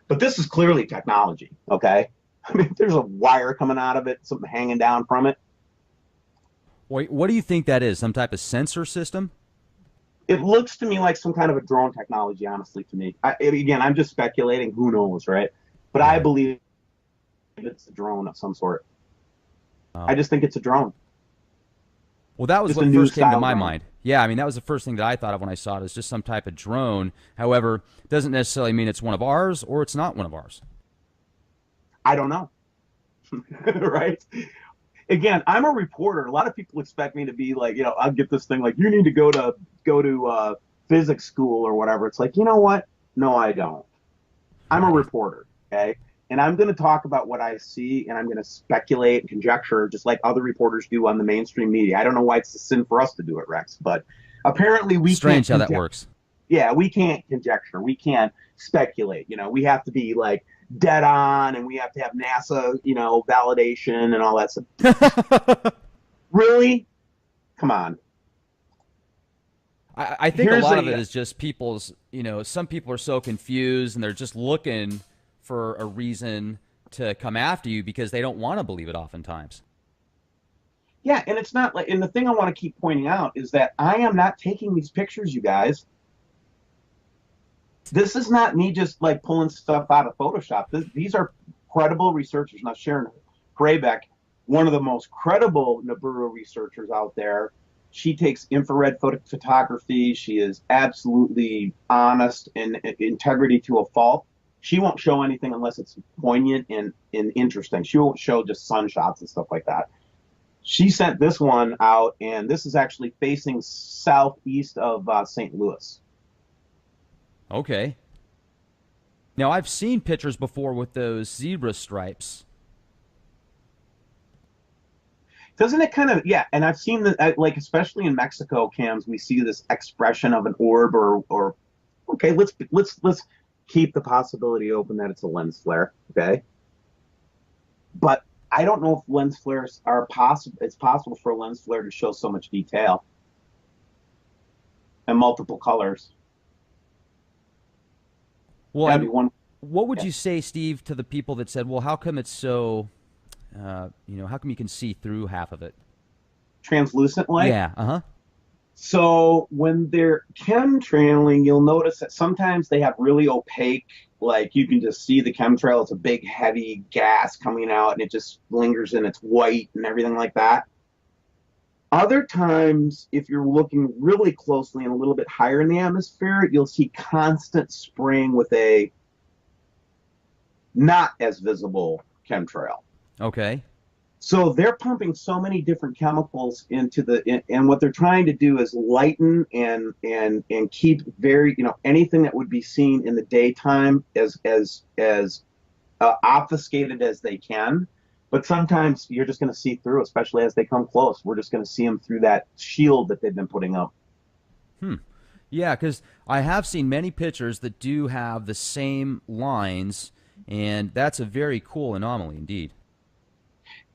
But this is clearly technology, okay? I mean, there's a wire coming out of it, something hanging down from it. Wait, what do you think that is? Some type of sensor system? It looks to me like some kind of a drone technology, honestly, to me. Again, I'm just speculating. Who knows, right? But I believe it's a drone of some sort. I just think it's a drone. Well, that was Just what a new first came to style my drone. mind. Yeah, I mean, that was the first thing that I thought of when I saw it. It's just some type of drone. However, doesn't necessarily mean it's one of ours or it's not one of ours. I don't know. Right? Again, I'm a reporter. A lot of people expect me to be like, you know, I'll get this thing like, you need to go to physics school or whatever. It's like, you know what? No, I don't. I'm a reporter, okay? And I'm going to talk about what I see, and I'm going to speculate and conjecture just like other reporters do on the mainstream media. I don't know why it's a sin for us to do it, Rex, but apparently we Strange can't how that works. Yeah, we can't conjecture. We can't speculate. You know, we have to be like dead on, and we have to have NASA, you know, validation and all that stuff. Really? Come on. I think a lot of it is just people's, you know, some people are so confused and they're just looking for a reason to come after you because they don't want to believe it oftentimes. Yeah, and it's not like, and the thing I want to keep pointing out is that I am not taking these pictures, you guys. This is not me just like pulling stuff out of Photoshop. These are credible researchers. Now, Sharon Graybeck, one of the most credible Nibiru researchers out there, she takes infrared photography. She is absolutely honest and integrity to a fault. She won't show anything unless it's poignant and interesting. She won't show just sunshots and stuff like that. She sent this one out, and this is actually facing southeast of St. Louis. Okay. Now, I've seen pictures before with those zebra stripes. Doesn't it kind of, yeah, and I've seen the, like, especially in Mexico cams, we see this expression of an orb or okay, let's keep the possibility open that it's a lens flare, okay? But I don't know if lens flares are possible. It's possible for a lens flare to show so much detail and multiple colors. Well, and what would you say, Steve, to the people that said, well, how come it's so, you know, how come you can see through half of it? Translucent light? Yeah, uh-huh. So when they're chemtrailing, you'll notice that sometimes they have really opaque, like you can just see the chemtrail. It's a big, heavy gas coming out, and it just lingers and it's white and everything like that. Other times, if you're looking really closely and a little bit higher in the atmosphere, you'll see constant spraying with a not as visible chemtrail. Okay. So they're pumping so many different chemicals into and what they're trying to do is lighten and keep very, anything that would be seen in the daytime as obfuscated as they can. But sometimes you're just going to see through, especially as they come close. We're just going to see them through that shield that they've been putting up. Yeah, because I have seen many pictures that do have the same lines, and that's a very cool anomaly indeed.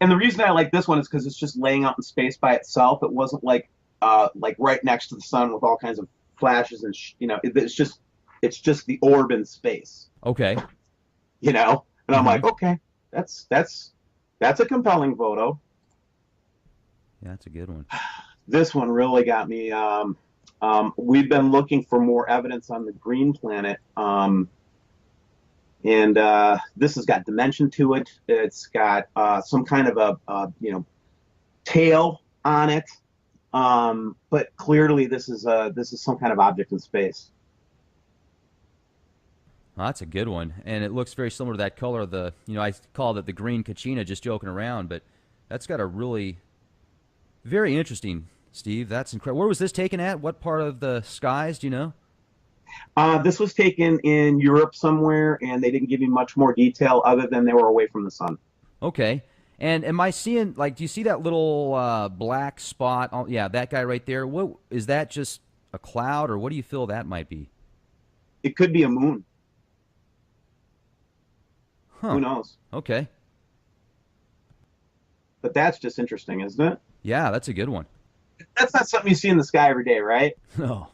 And the reason I like this one is because it's just laying out in space by itself. It wasn't like right next to the sun with all kinds of flashes and it's just the orb in space. Okay. And I'm like, okay, that's a compelling photo. Yeah, that's a good one. This one really got me. We've been looking for more evidence on the green planet. And this has got dimension to it. It's got some kind of a tail on it. But clearly this is some kind of object in space. Well, that's a good one, and it looks very similar to that color of the, I called it the green Kachina, just joking around, but that's got a really very interesting, Steve. That's incredible. Where was this taken at? What part of the skies, do you know? This was taken in Europe somewhere, and they didn't give me much more detail other than they were away from the sun. Okay. And am I seeing, do you see that little black spot? Oh, yeah, that guy right there. What is that, just a cloud, or what do you feel that might be? It could be a moon. Huh. Who knows? Okay. But that's just interesting, isn't it? Yeah, that's a good one. That's not something you see in the sky every day, right? No.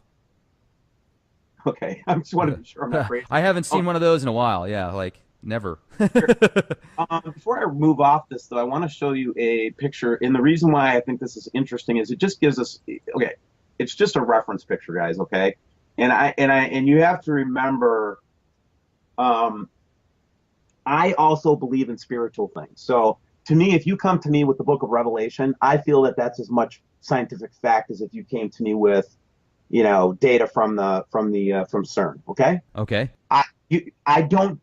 Okay, I just wanted to be sure I'm not crazy. I haven't seen one of those in a while. Yeah, never. Before I move off this, though, I want to show you a picture. And the reason why I think this is interesting is it just gives us, okay, it's just a reference picture, guys, okay? And you have to remember, I also believe in spiritual things. So to me, if you come to me with the Book of Revelation, I feel that that's as much scientific fact as if you came to me with, data from CERN. Okay. Okay. I don't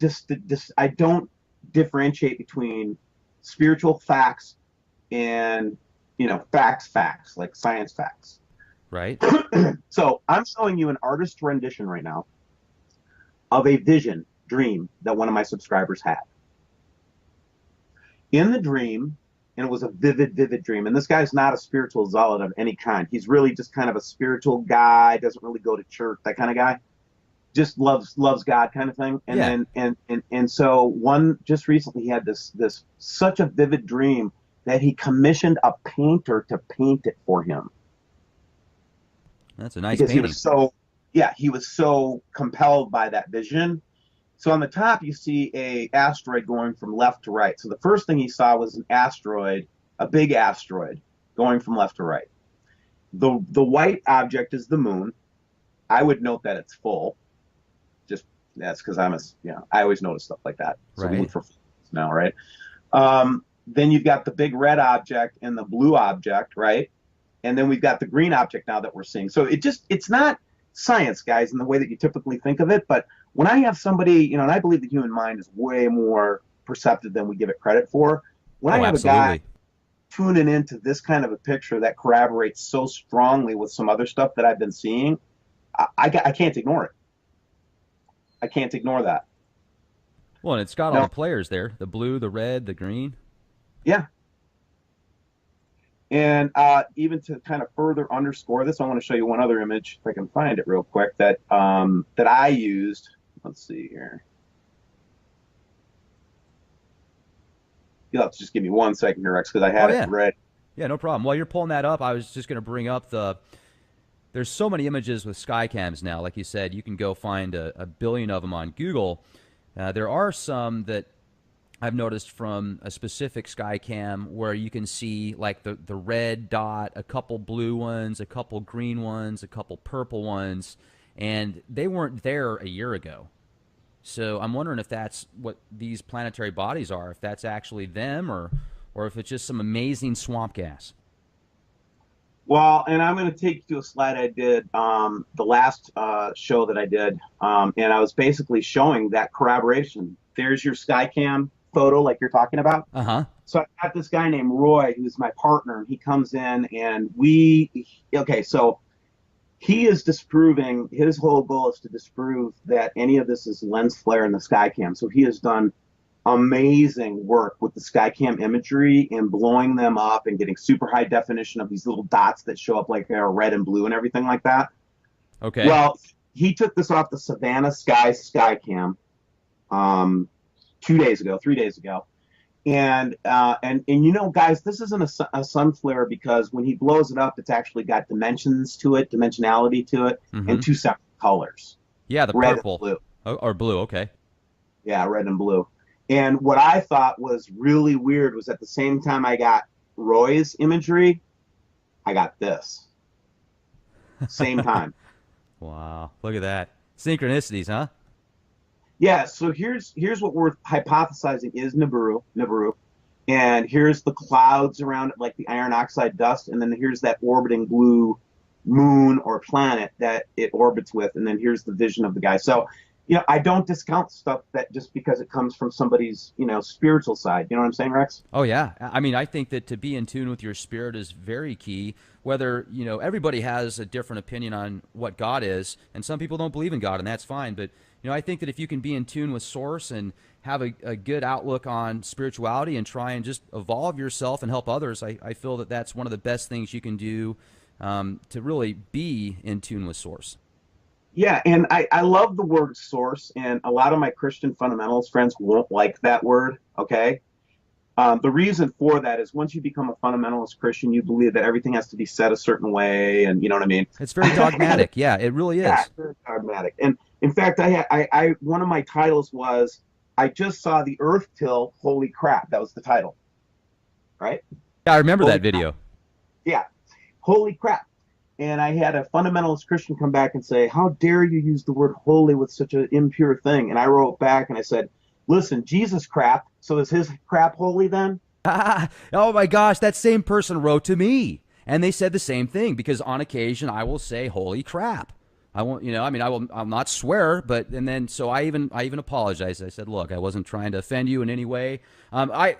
I don't differentiate between spiritual facts and facts like science facts. Right. So I'm showing you an artist's rendition right now of a dream that one of my subscribers had. In the dream, and it was a vivid dream, and this guy's not a spiritual zealot of any kind. He's really just kind of a spiritual guy, doesn't really go to church, that kind of guy. Just loves God kind of thing. And then so just recently he had this such a vivid dream that he commissioned a painter to paint it for him. That's a nice because painting. He was so compelled by that vision. So on the top, you see a asteroid going from left to right. So the first thing he saw was an asteroid, a big asteroid, going from left to right. The white object is the moon. I would note that it's full. Just that's because I always notice stuff like that. So right. we look for now, right? Then you've got the big red object and the blue object, right? And then we've got the green object now that we're seeing. So it's not science, guys, in the way that you typically think of it, but when I have somebody, and I believe the human mind is way more perceptive than we give it credit for. When I have absolutely. a guy tuning into this kind of a picture that corroborates so strongly with some other stuff that I've been seeing, I can't ignore it. I can't ignore that. Well, and it's got all the players there, the blue, the red, the green. Yeah. And even to kind of further underscore this, I want to show you one other image, if I can find it real quick, that I used. Let's see here. You'll have to just give me 1 second here, Rex, because I had it read. Yeah, no problem. While you're pulling that up, I was just going to bring up there's so many images with skycams now. Like you said, you can go find a billion of them on Google. There are some that I've noticed from a specific skycam where you can see like the red dot, a couple blue ones, a couple green ones, a couple purple ones, and they weren't there a year ago. So I'm wondering if that's what these planetary bodies are, if that's actually them or if it's just some amazing swamp gas. Well, and I'm going to take you to a slide I did the last show that I did, and I was basically showing that corroboration. There's your Skycam photo like you're talking about. Uh-huh. So I got this guy named Roy, who's my partner, and he comes in and so he is disproving, his whole goal is to disprove that any of this is lens flare in the Skycam. So he has done amazing work with the Skycam imagery and blowing them up and getting super high definition of these little dots that show up like they're red and blue and everything like that. Okay. Well, he took this off the Savannah Skycam 3 days ago. And you know, guys, this isn't a sun flare because when he blows it up, it's actually got dimensionality to it, and two separate colors. Yeah, the red purple. and blue. Or blue, okay. Yeah, red and blue. And what I thought was really weird was at the same time I got Roy's imagery, I got this. Same time. Wow, look at that. Synchronicities, huh? Yeah, so here's what we're hypothesizing is Nibiru, and here's the clouds around it, like the iron oxide dust, and then here's that orbiting blue moon or planet that it orbits with, and then here's the vision of the guy. So, you know, I don't discount stuff that just because it comes from somebody's, you know, spiritual side. You know what I'm saying, Rex? Oh, yeah. I mean, I think that to be in tune with your spirit is very key. Whether, you know, everybody has a different opinion on what God is, and some people don't believe in God, and that's fine. But, you know, I think that if you can be in tune with Source and have a good outlook on spirituality and try and just evolve yourself and help others, I feel that that's one of the best things you can do to really be in tune with Source. Yeah, and I love the word source, and a lot of my Christian fundamentalist friends won't like that word, okay? The reason for that is once you become a fundamentalist Christian, you believe that everything has to be said a certain way, and you know what I mean? It's very dogmatic. Yeah, it really is. Yeah, very dogmatic. And in fact, I one of my titles was, I just saw the Earth till, holy crap. That was the title, right? Yeah, I remember that video. Yeah, holy crap. And I had a fundamentalist Christian come back and say, how dare you use the word holy with such an impure thing? And I wrote back and I said, listen, Jesus crap, so is his crap holy then? Oh my gosh, that same person wrote to me. And they said the same thing, because on occasion I will say, holy crap. I won't, you know, I mean, I'll not swear, but, and then, so I even apologized. I said, look, I wasn't trying to offend you in any way.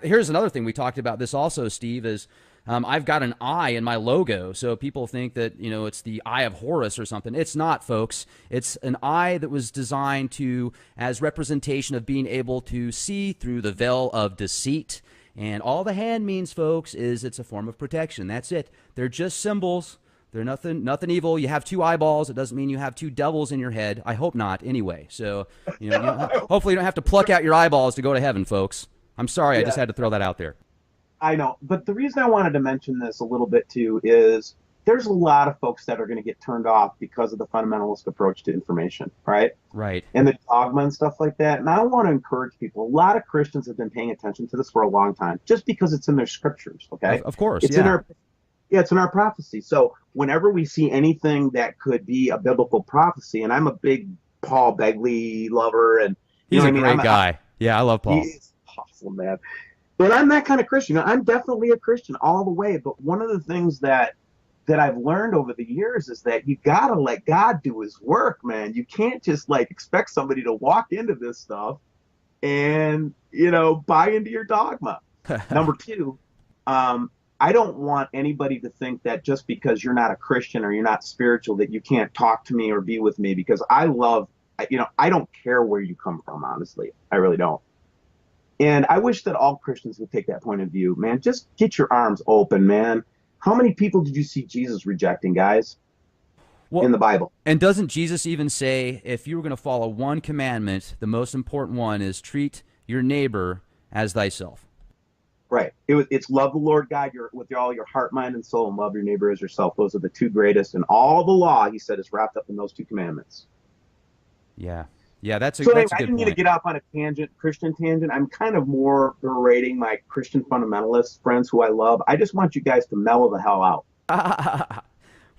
Here's another thing we talked about this also, Steve, is I've got an eye in my logo, so people think that, you know, it's the Eye of Horus or something. It's not, folks. It's an eye that was designed as representation of being able to see through the veil of deceit. And all the hand means, folks, is it's a form of protection. That's it. They're just symbols. They're nothing evil. You have two eyeballs. It doesn't mean you have two devils in your head. I hope not, anyway. So, you know, hopefully you don't have to pluck out your eyeballs to go to heaven, folks. I'm sorry. Yeah. I just had to throw that out there. I know, but the reason I wanted to mention this a little bit too is there's a lot of folks that are going to get turned off because of the fundamentalist approach to information, right? Right. And the dogma and stuff like that. And I want to encourage people. A lot of Christians have been paying attention to this for a long time, just because it's in their scriptures, okay? Of course, it's in our prophecy. So whenever we see anything that could be a biblical prophecy, and I'm a big Paul Begley lover, and he's a great guy. Yeah, I love Paul. He's awesome, man. But I'm that kind of Christian. I'm definitely a Christian all the way. But one of the things that I've learned over the years is that you got to let God do his work, man. You can't just like expect somebody to walk into this stuff and, you know, buy into your dogma. Number two, I don't want anybody to think that just because you're not a Christian or you're not spiritual that you can't talk to me or be with me, because I don't care where you come from, honestly. I really don't. And I wish that all Christians would take that point of view, man. Just get your arms open, man. How many people did you see Jesus rejecting, guys, in the Bible? And doesn't Jesus even say, if you were going to follow one commandment, the most important one is treat your neighbor as thyself? Right. It's love the Lord God with all your heart, mind, and soul, and love your neighbor as yourself. Those are the two greatest. And all the law, he said, is wrapped up in those two commandments. Yeah. Yeah, that's a good point. I didn't mean to get off on a Christian tangent. I'm kind of more berating my Christian fundamentalist friends who I love. I just want you guys to mellow the hell out.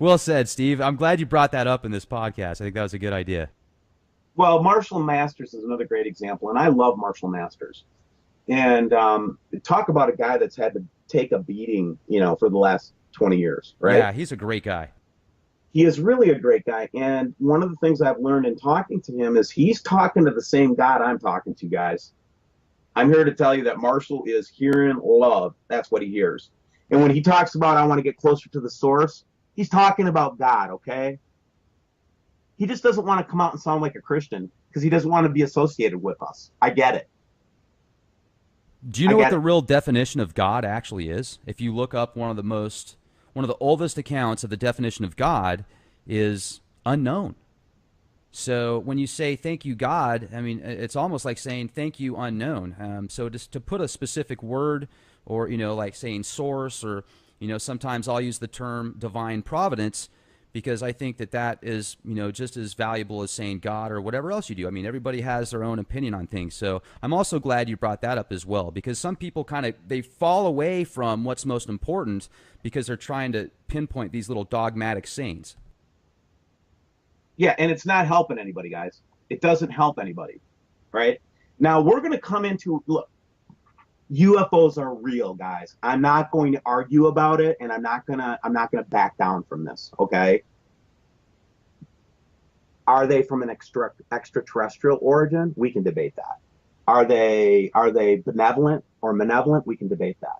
Well said, Steve. I'm glad you brought that up in this podcast. I think that was a good idea. Well, Marshall Masters is another great example, and I love Marshall Masters. And talk about a guy that's had to take a beating, you know, for the last 20 years, right? Yeah, he's a great guy. He is really a great guy. And one of the things I've learned in talking to him is he's talking to the same God I'm talking to, guys. I'm here to tell you that Marshall is hearing love. That's what he hears. And when he talks about, I want to get closer to the source, he's talking about God, okay? He just doesn't want to come out and sound like a Christian because he doesn't want to be associated with us. I get it. Do you know what the real definition of God actually is? If you look up one of the oldest accounts of the definition of God is unknown. So when you say thank you, God, I mean, it's almost like saying thank you, unknown. So just to put a specific word, or, like saying source, or, sometimes I'll use the term divine providence, because I think that is, just as valuable as saying God or whatever else you do. I mean, everybody has their own opinion on things. So I'm also glad you brought that up as well, because some people they fall away from what's most important because they're trying to pinpoint these little dogmatic sayings. Yeah, and it's not helping anybody, guys. It doesn't help anybody, right? Now, we're going to come into, look, UFOs are real, guys. I'm not going to argue about it, and I'm not gonna back down from this, okay? Are they from an extraterrestrial origin? We can debate that. Are they benevolent or malevolent? We can debate that.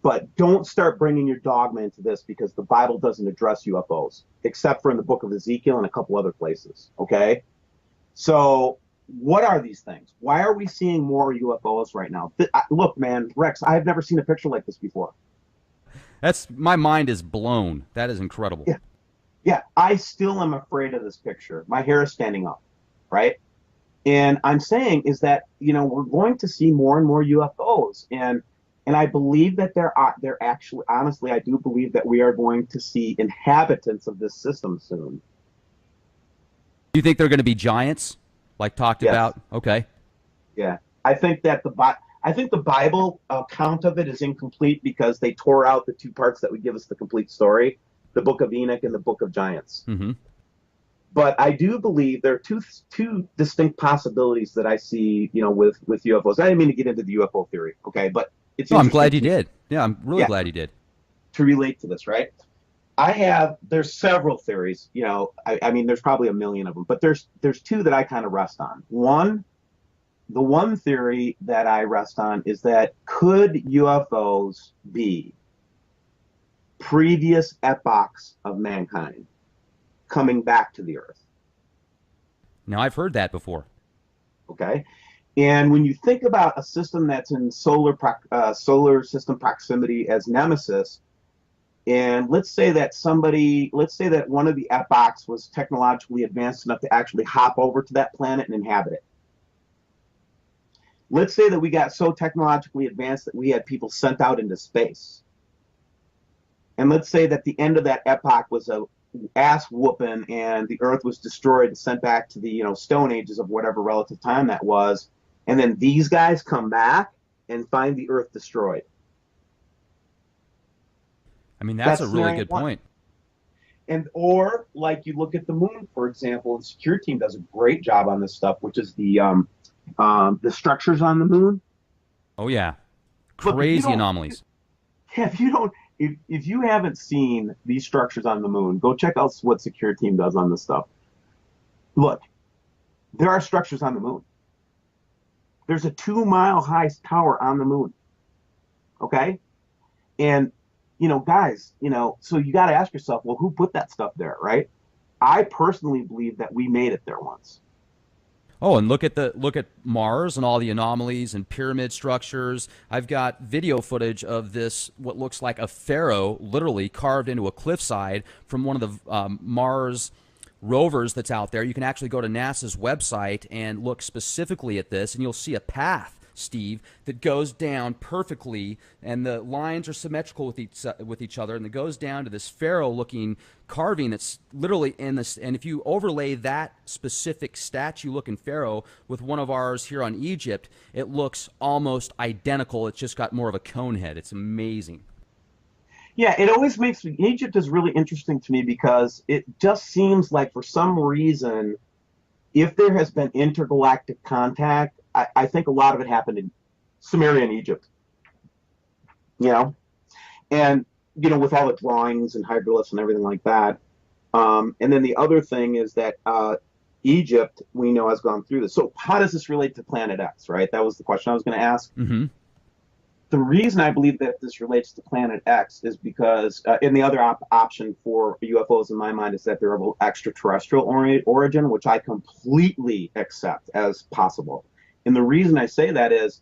But don't start bringing your dogma into this, because the Bible doesn't address UFOs, except for in the book of Ezekiel and a couple other places, okay? So what are these things? Why are we seeing more UFOs right now? Look, man, Rex, I've never seen a picture like this before. My mind is blown. That is incredible. Yeah, I still am afraid of this picture. My hair is standing up, right? And I'm saying is that, we're going to see more and more UFOs. And I believe that they're actually, honestly, I do believe that we are going to see inhabitants of this system soon. Do you think they're going to be giants, like talked about? Okay. Yeah, I think that the Bible account of it is incomplete because they tore out the two parts that would give us the complete story, the Book of Enoch and the Book of Giants. Mm-hmm. But I do believe there are two distinct possibilities that I see, with UFOs. I didn't mean to get into the UFO theory, okay, but it's. I'm glad you did. Yeah, I'm really glad you did. To relate to this, right? There's several theories, I mean, there's probably a million of them, but there's two that I kind of rest on. The one theory that I rest on is that could UFOs be previous epochs of mankind coming back to the Earth? Now, I've heard that before. Okay. And when you think about a system that's in solar system proximity as Nemesis, and let's say that one of the epochs was technologically advanced enough to actually hop over to that planet and inhabit it. Let's say that we got so technologically advanced that we had people sent out into space. And let's say that the end of that epoch was a ass whooping and the Earth was destroyed and sent back to the Stone Ages of whatever relative time that was. And then these guys come back and find the Earth destroyed. I mean, that's a really good point. Or like you look at the moon, for example, the security team does a great job on this stuff, which is the structures on the moon. Oh yeah, crazy anomalies. If you haven't seen these structures on the moon, go check out what security team does on this stuff. Look, there are structures on the moon. There's a 2-mile high tower on the moon. Okay, and guys, so you got to ask yourself, well, who put that stuff there, right? I personally believe that we made it there once. Oh, and look at Mars and all the anomalies and pyramid structures. I've got video footage of this, what looks like a pharaoh, literally carved into a cliffside from one of the Mars rovers that's out there. You can actually go to NASA's website and look specifically at this, and you'll see a path, Steve, that goes down perfectly, and the lines are symmetrical with each other, and it goes down to this pharaoh-looking carving that's literally in this. And if you overlay that specific statue-looking pharaoh with one of ours here on Egypt, it looks almost identical. It's just got more of a cone head. It's amazing. Yeah, it always makes me. Egypt is really interesting to me because it just seems like for some reason, if there has been intergalactic contact, I think a lot of it happened in Sumerian Egypt. And with all the drawings and hieroglyphs and everything like that. And then the other thing is that Egypt, we know, has gone through this. So how does this relate to Planet X, right? That was the question I was going to ask. Mm-hmm. The reason I believe that this relates to Planet X is because, and the other option for UFOs in my mind is that they're of extraterrestrial origin, which I completely accept as possible. And the reason I say that is,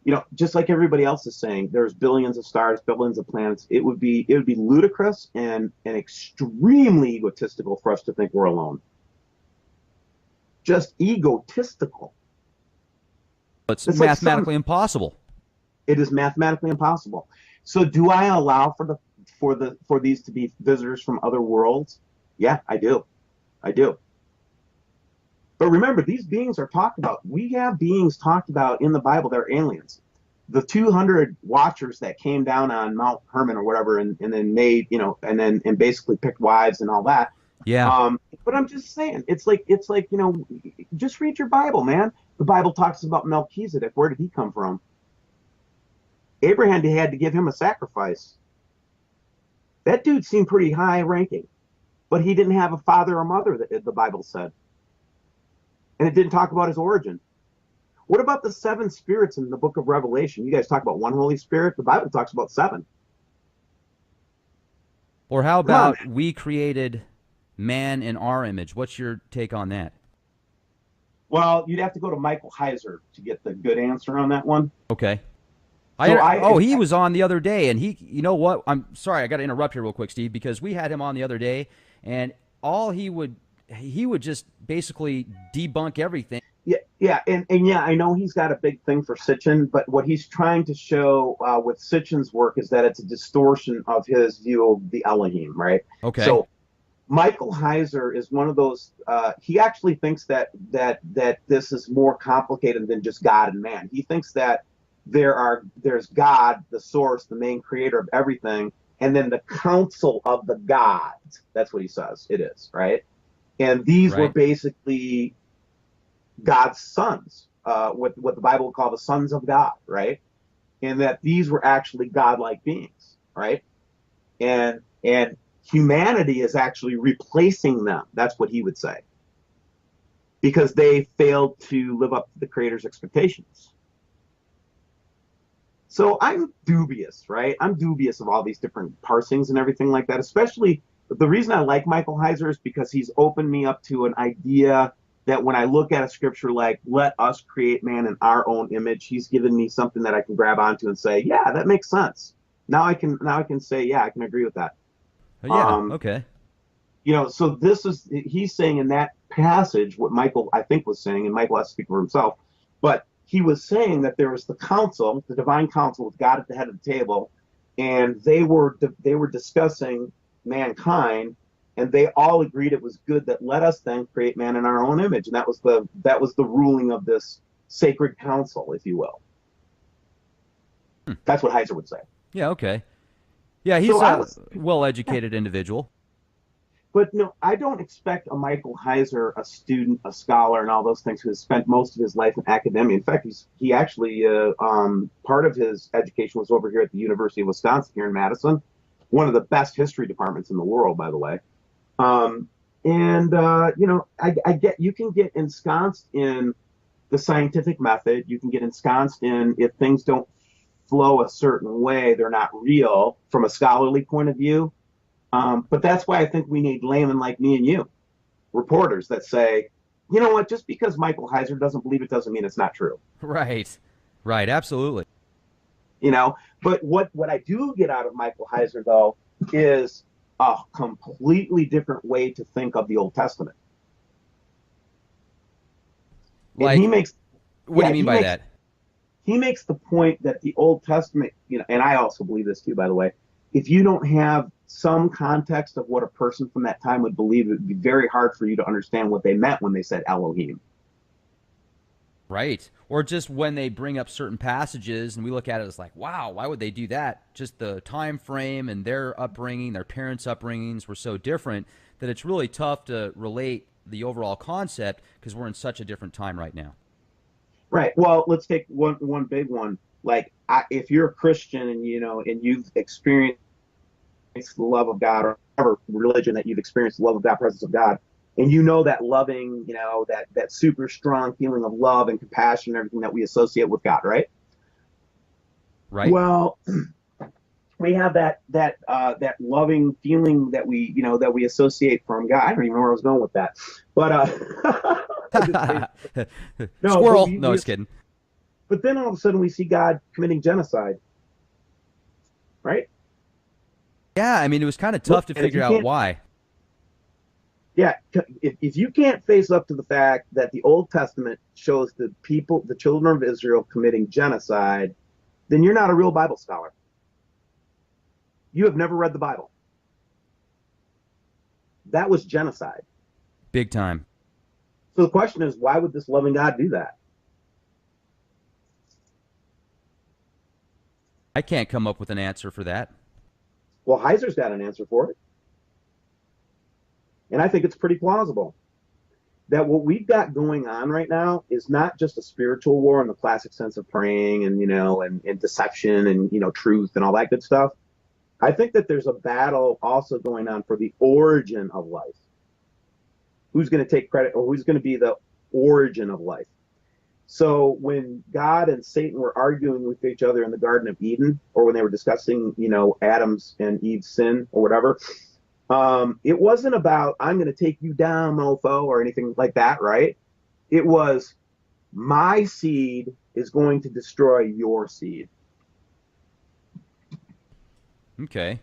you know, just like everybody else is saying, there's billions of stars, billions of planets. It would be ludicrous and extremely egotistical for us to think we're alone. Just egotistical. It's mathematically impossible. It is mathematically impossible. So do I allow for these to be visitors from other worlds? Yeah, I do. I do. But remember, these beings are talked about. We have beings talked about in the Bible that are aliens. The 200 watchers that came down on Mount Hermon or whatever and then made, you know, and basically picked wives and all that. Yeah. But I'm just saying, it's like, you know, just read your Bible, man. The Bible talks about Melchizedek. Where did he come from? Abraham had to give him a sacrifice. That dude seemed pretty high ranking, but he didn't have a father or mother, the Bible said. And it didn't talk about his origin. What about the 7 spirits in the book of Revelation? You guys talk about one Holy Spirit. The Bible talks about 7. Or how about we created man in our image? What's your take on that? Well, you'd have to go to Michael Heiser to get the good answer on that one. Okay. So he was on the other day, and he, you know what? I'm sorry, I got to interrupt here real quick, Steve, because we had him on the other day, and all he would just basically debunk everything. Yeah, and yeah, I know he's got a big thing for Sitchin, but what he's trying to show with Sitchin's work is that it's a distortion of his view of the Elohim, right? Okay. So Michael Heiser is one of those. He actually thinks that this is more complicated than just God and man. He thinks that there's God, the source, the main creator of everything, and then the council of the gods. That's what he says it is, right? And these were basically God's sons, what the Bible would call the sons of God, right? And that these were actually godlike beings, right? And humanity is actually replacing them. That's what he would say, because they failed to live up to the Creator's expectations. So I'm dubious, right? I'm dubious of all these different parsings and everything like that. Especially the reason I like Michael Heiser is because he's opened me up to an idea that when I look at a scripture like "Let us create man in our own image," he's given me something that I can grab onto and say, "Yeah, that makes sense." Now I can say, "Yeah, I can agree with that." Okay. You know, so he's saying in that passage what Michael I think was saying, and Michael has to speak for himself, but he was saying that there was the council, the divine council with God at the head of the table, and they were discussing mankind, and they all agreed it was good that let us then create man in our own image, and that was the ruling of this sacred council, if you will. That's what Heiser would say. Yeah, okay. Yeah, he's a well-educated individual. But no, I don't expect a Michael Heiser, a student, a scholar, and all those things, who has spent most of his life in academia. In fact, he actually, part of his education was over here at the University of Wisconsin here in Madison, one of the best history departments in the world, by the way. You know, I get, you can get ensconced in the scientific method. You can get ensconced in, if things don't flow a certain way, they're not real from a scholarly point of view. But that's why I think we need laymen like me and you, reporters that say, you know what, just because Michael Heiser doesn't believe it doesn't mean it's not true. Right, absolutely. You know, but what I do get out of Michael Heiser, though, is a completely different way to think of the Old Testament. Like, what do you mean by that? He makes the point that the Old Testament, you know, and I also believe this too, by the way, if you don't have some context of what a person from that time would believe, it would be very hard for you to understand what they meant when they said Elohim. Right. Or just when they bring up certain passages and we look at it as like, wow, why would they do that? Just the time frame and their upbringing, their parents' upbringings were so different that it's really tough to relate the overall concept because we're in such a different time right now. Right. Well, let's take one big one. Like, if you're a Christian and, you know, and you've experienced the love of God, or whatever religion that you've experienced the love of God, presence of God, And you know that loving, you know, that super strong feeling of love and compassion and everything that we associate with God, right? Right. Well, we have that loving feeling that we associate from God. I don't even know where I was going with that, but no, Squirrel. but No, just kidding. But then all of a sudden we see God committing genocide, right? Yeah, I mean, it was kind of tough to figure out why. Yeah, if you can't face up to the fact that the Old Testament shows the people, the children of Israel, committing genocide, then you're not a real Bible scholar. You have never read the Bible. That was genocide. Big time. So the question is, why would this loving God do that? I can't come up with an answer for that. Well, Heiser's got an answer for it. And I think it's pretty plausible that what we've got going on right now is not just a spiritual war in the classic sense of praying and, and deception and, truth and all that good stuff. I think that there's a battle also going on for the origin of life. Who's going to take credit, or who's going to be the origin of life? So when God and Satan were arguing with each other in the Garden of Eden, or when they were discussing, Adam's and Eve's sin or whatever, it wasn't about, I'm going to take you down, mofo, or anything like that, right? It was, my seed is going to destroy your seed. Okay.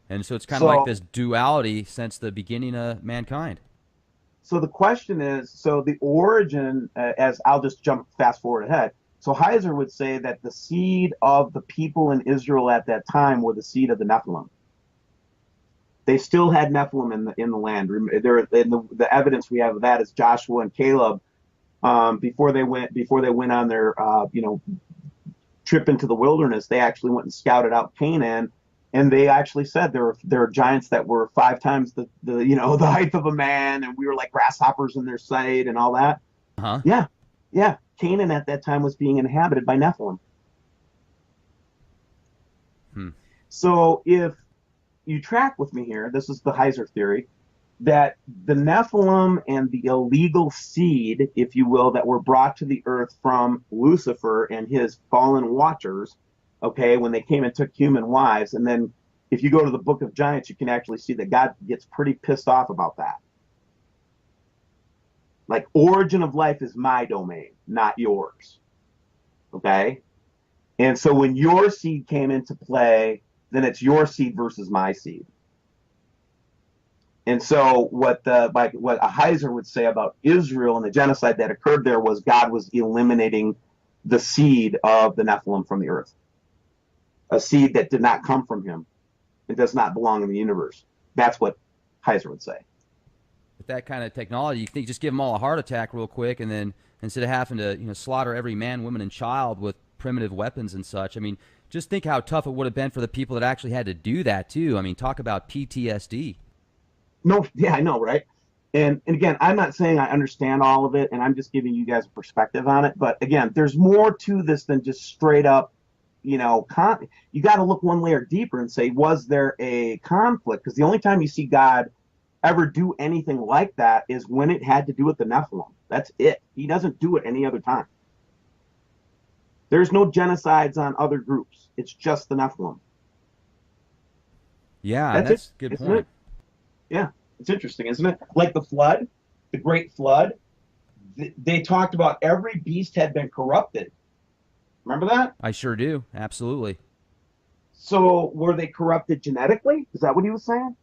And so it's kind of like this duality since the beginning of mankind. So the question is, so the origin, as I'll just jump fast forward ahead. So Heiser would say that the seed of the people in Israel at that time were the seed of the Nephilim. They still had Nephilim in the land. The evidence we have of that is Joshua and Caleb, before they went on their trip into the wilderness. They actually went and scouted out Canaan, and they actually said there were giants that were 5 times the height of a man, and we were like grasshoppers in their sight and all that. Uh-huh. Yeah. Canaan at that time was being inhabited by Nephilim. So if you track with me here, this is the Heiser theory, that the Nephilim and the illegal seed, if you will, that were brought to the earth from Lucifer and his fallen watchers, okay, when they came and took human wives. And then if you go to the Book of Giants, you can actually see that God gets pretty pissed off about that. Like, origin of life is my domain, not yours. Okay? And so when your seed came into play, then it's your seed versus my seed. And so what a Heiser would say about Israel and the genocide that occurred there was God was eliminating the seed of the Nephilim from the earth. A seed that did not come from him. It does not belong in the universe. That's what Heiser would say. With that kind of technology, you think just give them all a heart attack real quick, and then instead of having to slaughter every man, woman, and child with primitive weapons and such, I mean, just think how tough it would have been for the people that actually had to do that too. I mean, talk about PTSD. No, yeah, I know, right? And again, I'm not saying I understand all of it, and I'm just giving you guys a perspective on it. But again, there's more to this than just straight up, you got to look one layer deeper and say, was there a conflict? Because the only time you see God ever do anything like that is when it had to do with the Nephilim. That's it. He doesn't do it any other time. There's no genocides on other groups. It's just the Nephilim. Yeah, that's a good point. It? Yeah, it's interesting, isn't it? Like the flood, the Great Flood, they talked about every beast had been corrupted. Remember that? I sure do. Absolutely. So were they corrupted genetically? Is that what he was saying?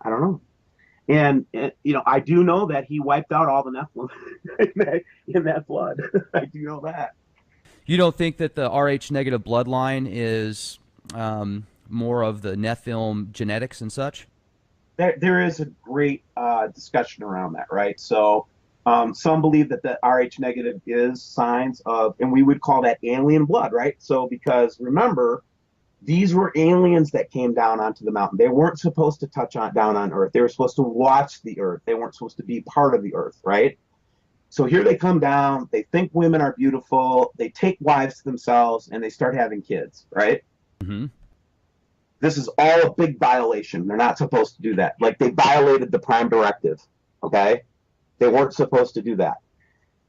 I don't know. And I do know that he wiped out all the Nephilim in that flood. I do know that. You don't think that the Rh negative bloodline is more of the Nephilim genetics and such? There is a great discussion around that, right? So some believe that the Rh negative is signs of, and we would call that alien blood, right? So because remember, these were aliens that came down onto the mountain. They weren't supposed to touch down on Earth. They were supposed to watch the Earth. They weren't supposed to be part of the Earth, right? So here they come down. They think women are beautiful. They take wives to themselves, and they start having kids, right? Mm-hmm. This is all a big violation. They're not supposed to do that. Like, they violated the Prime Directive, Okay? They weren't supposed to do that.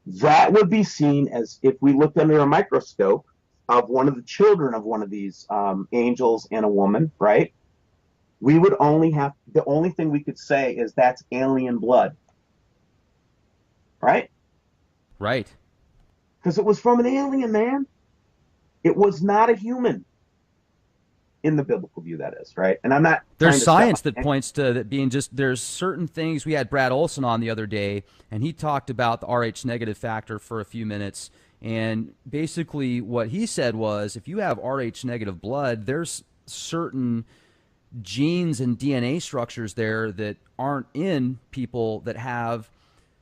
That would be seen as if we looked under a microscope of one of the children of one of these angels and a woman, right? We would only have, the only thing we could say is that's alien blood. Right? Right. Because it was from an alien, man. It was not a human. In the biblical view, that is, right? And I'm not. There's science that points to that being just, there's certain things. We had Brad Olson on the other day, and he talked about the Rh negative factor for a few minutes. And basically what he said was, if you have Rh negative blood, there's certain genes and DNA structures there that aren't in people that have,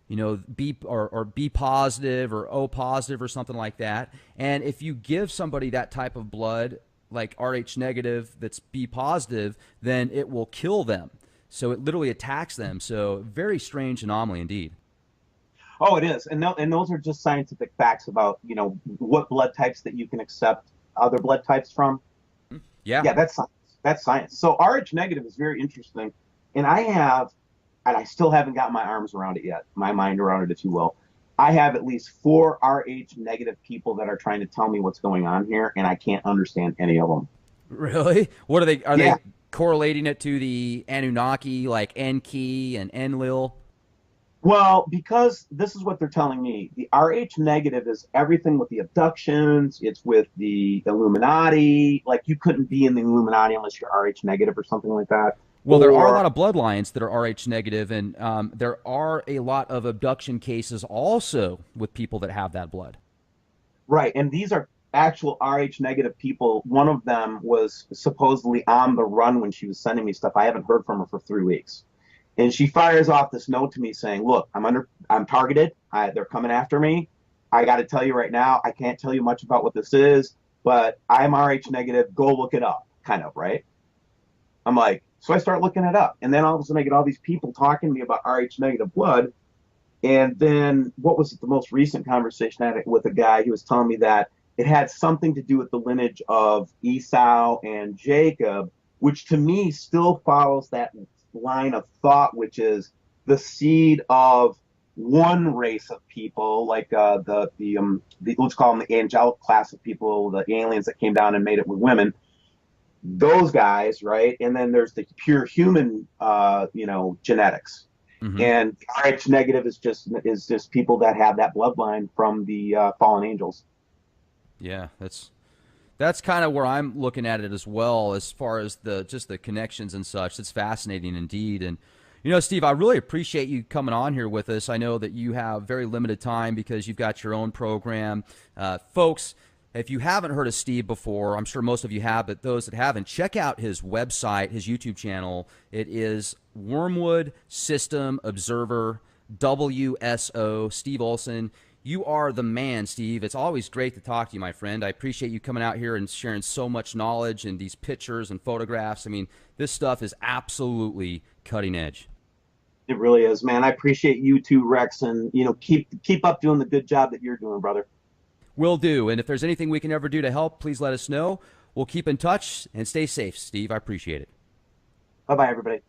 you know, B or B positive or O positive or something like that. And if you give somebody that type of blood, like Rh negative that's B positive, then it will kill them. So it literally attacks them. So very strange anomaly indeed. Oh, it is. And those are just scientific facts about, you know, what blood types that you can accept other blood types from. Yeah. Yeah, that's science. That's science. So Rh negative is very interesting. And I still haven't got my arms around it yet, my mind around it, if you will. I have at least 4 Rh negative people that are trying to tell me what's going on here, and I can't understand any of them. Really? What are they? Are they correlating it to the Anunnaki, like Enki and Enlil? Well, because this is what they're telling me. The Rh negative is everything with the abductions. It's with the Illuminati. Like, you couldn't be in the Illuminati unless you're Rh negative or something like that. Well, there are a lot of bloodlines that are Rh negative, and there are a lot of abduction cases also with people that have that blood. Right, and these are actual Rh negative people. One of them was supposedly on the run when she was sending me stuff. I haven't heard from her for 3 weeks. And she fires off this note to me saying, look, I'm targeted. They're coming after me. I got to tell you right now, I can't tell you much about what this is, but I'm Rh negative. Go look it up, kind of, right? I'm like, so I start looking it up. And then all of a sudden I get all these people talking to me about Rh negative blood. And then what was the most recent conversation I had with a guy? He was telling me that it had something to do with the lineage of Esau and Jacob, which to me still follows that line of thought, which is the seed of one race of people, like the let's call them the angelic class of people, the aliens that came down and made it with women. Those guys, right? And then there's the pure human, genetics. Mm-hmm. And Rh negative is just people that have that bloodline from the fallen angels. Yeah, that's kind of where I'm looking at it as well, as far as the connections and such. It's fascinating indeed. And you know, Steve, I really appreciate you coming on here with us. I know that you have very limited time because you've got your own program, folks. If you haven't heard of Steve before, I'm sure most of you have, but those that haven't, check out his website, his YouTube channel. It is Wormwood System Observer, WSO, Steve Olson. You are the man, Steve. It's always great to talk to you, my friend. I appreciate you coming out here and sharing so much knowledge and these pictures and photographs. I mean, this stuff is absolutely cutting edge. It really is, man. I appreciate you too, Rex, and keep up doing the good job that you're doing, brother. Will do. And if there's anything we can ever do to help, please let us know. We'll keep in touch and stay safe, Steve. I appreciate it. Bye-bye, everybody.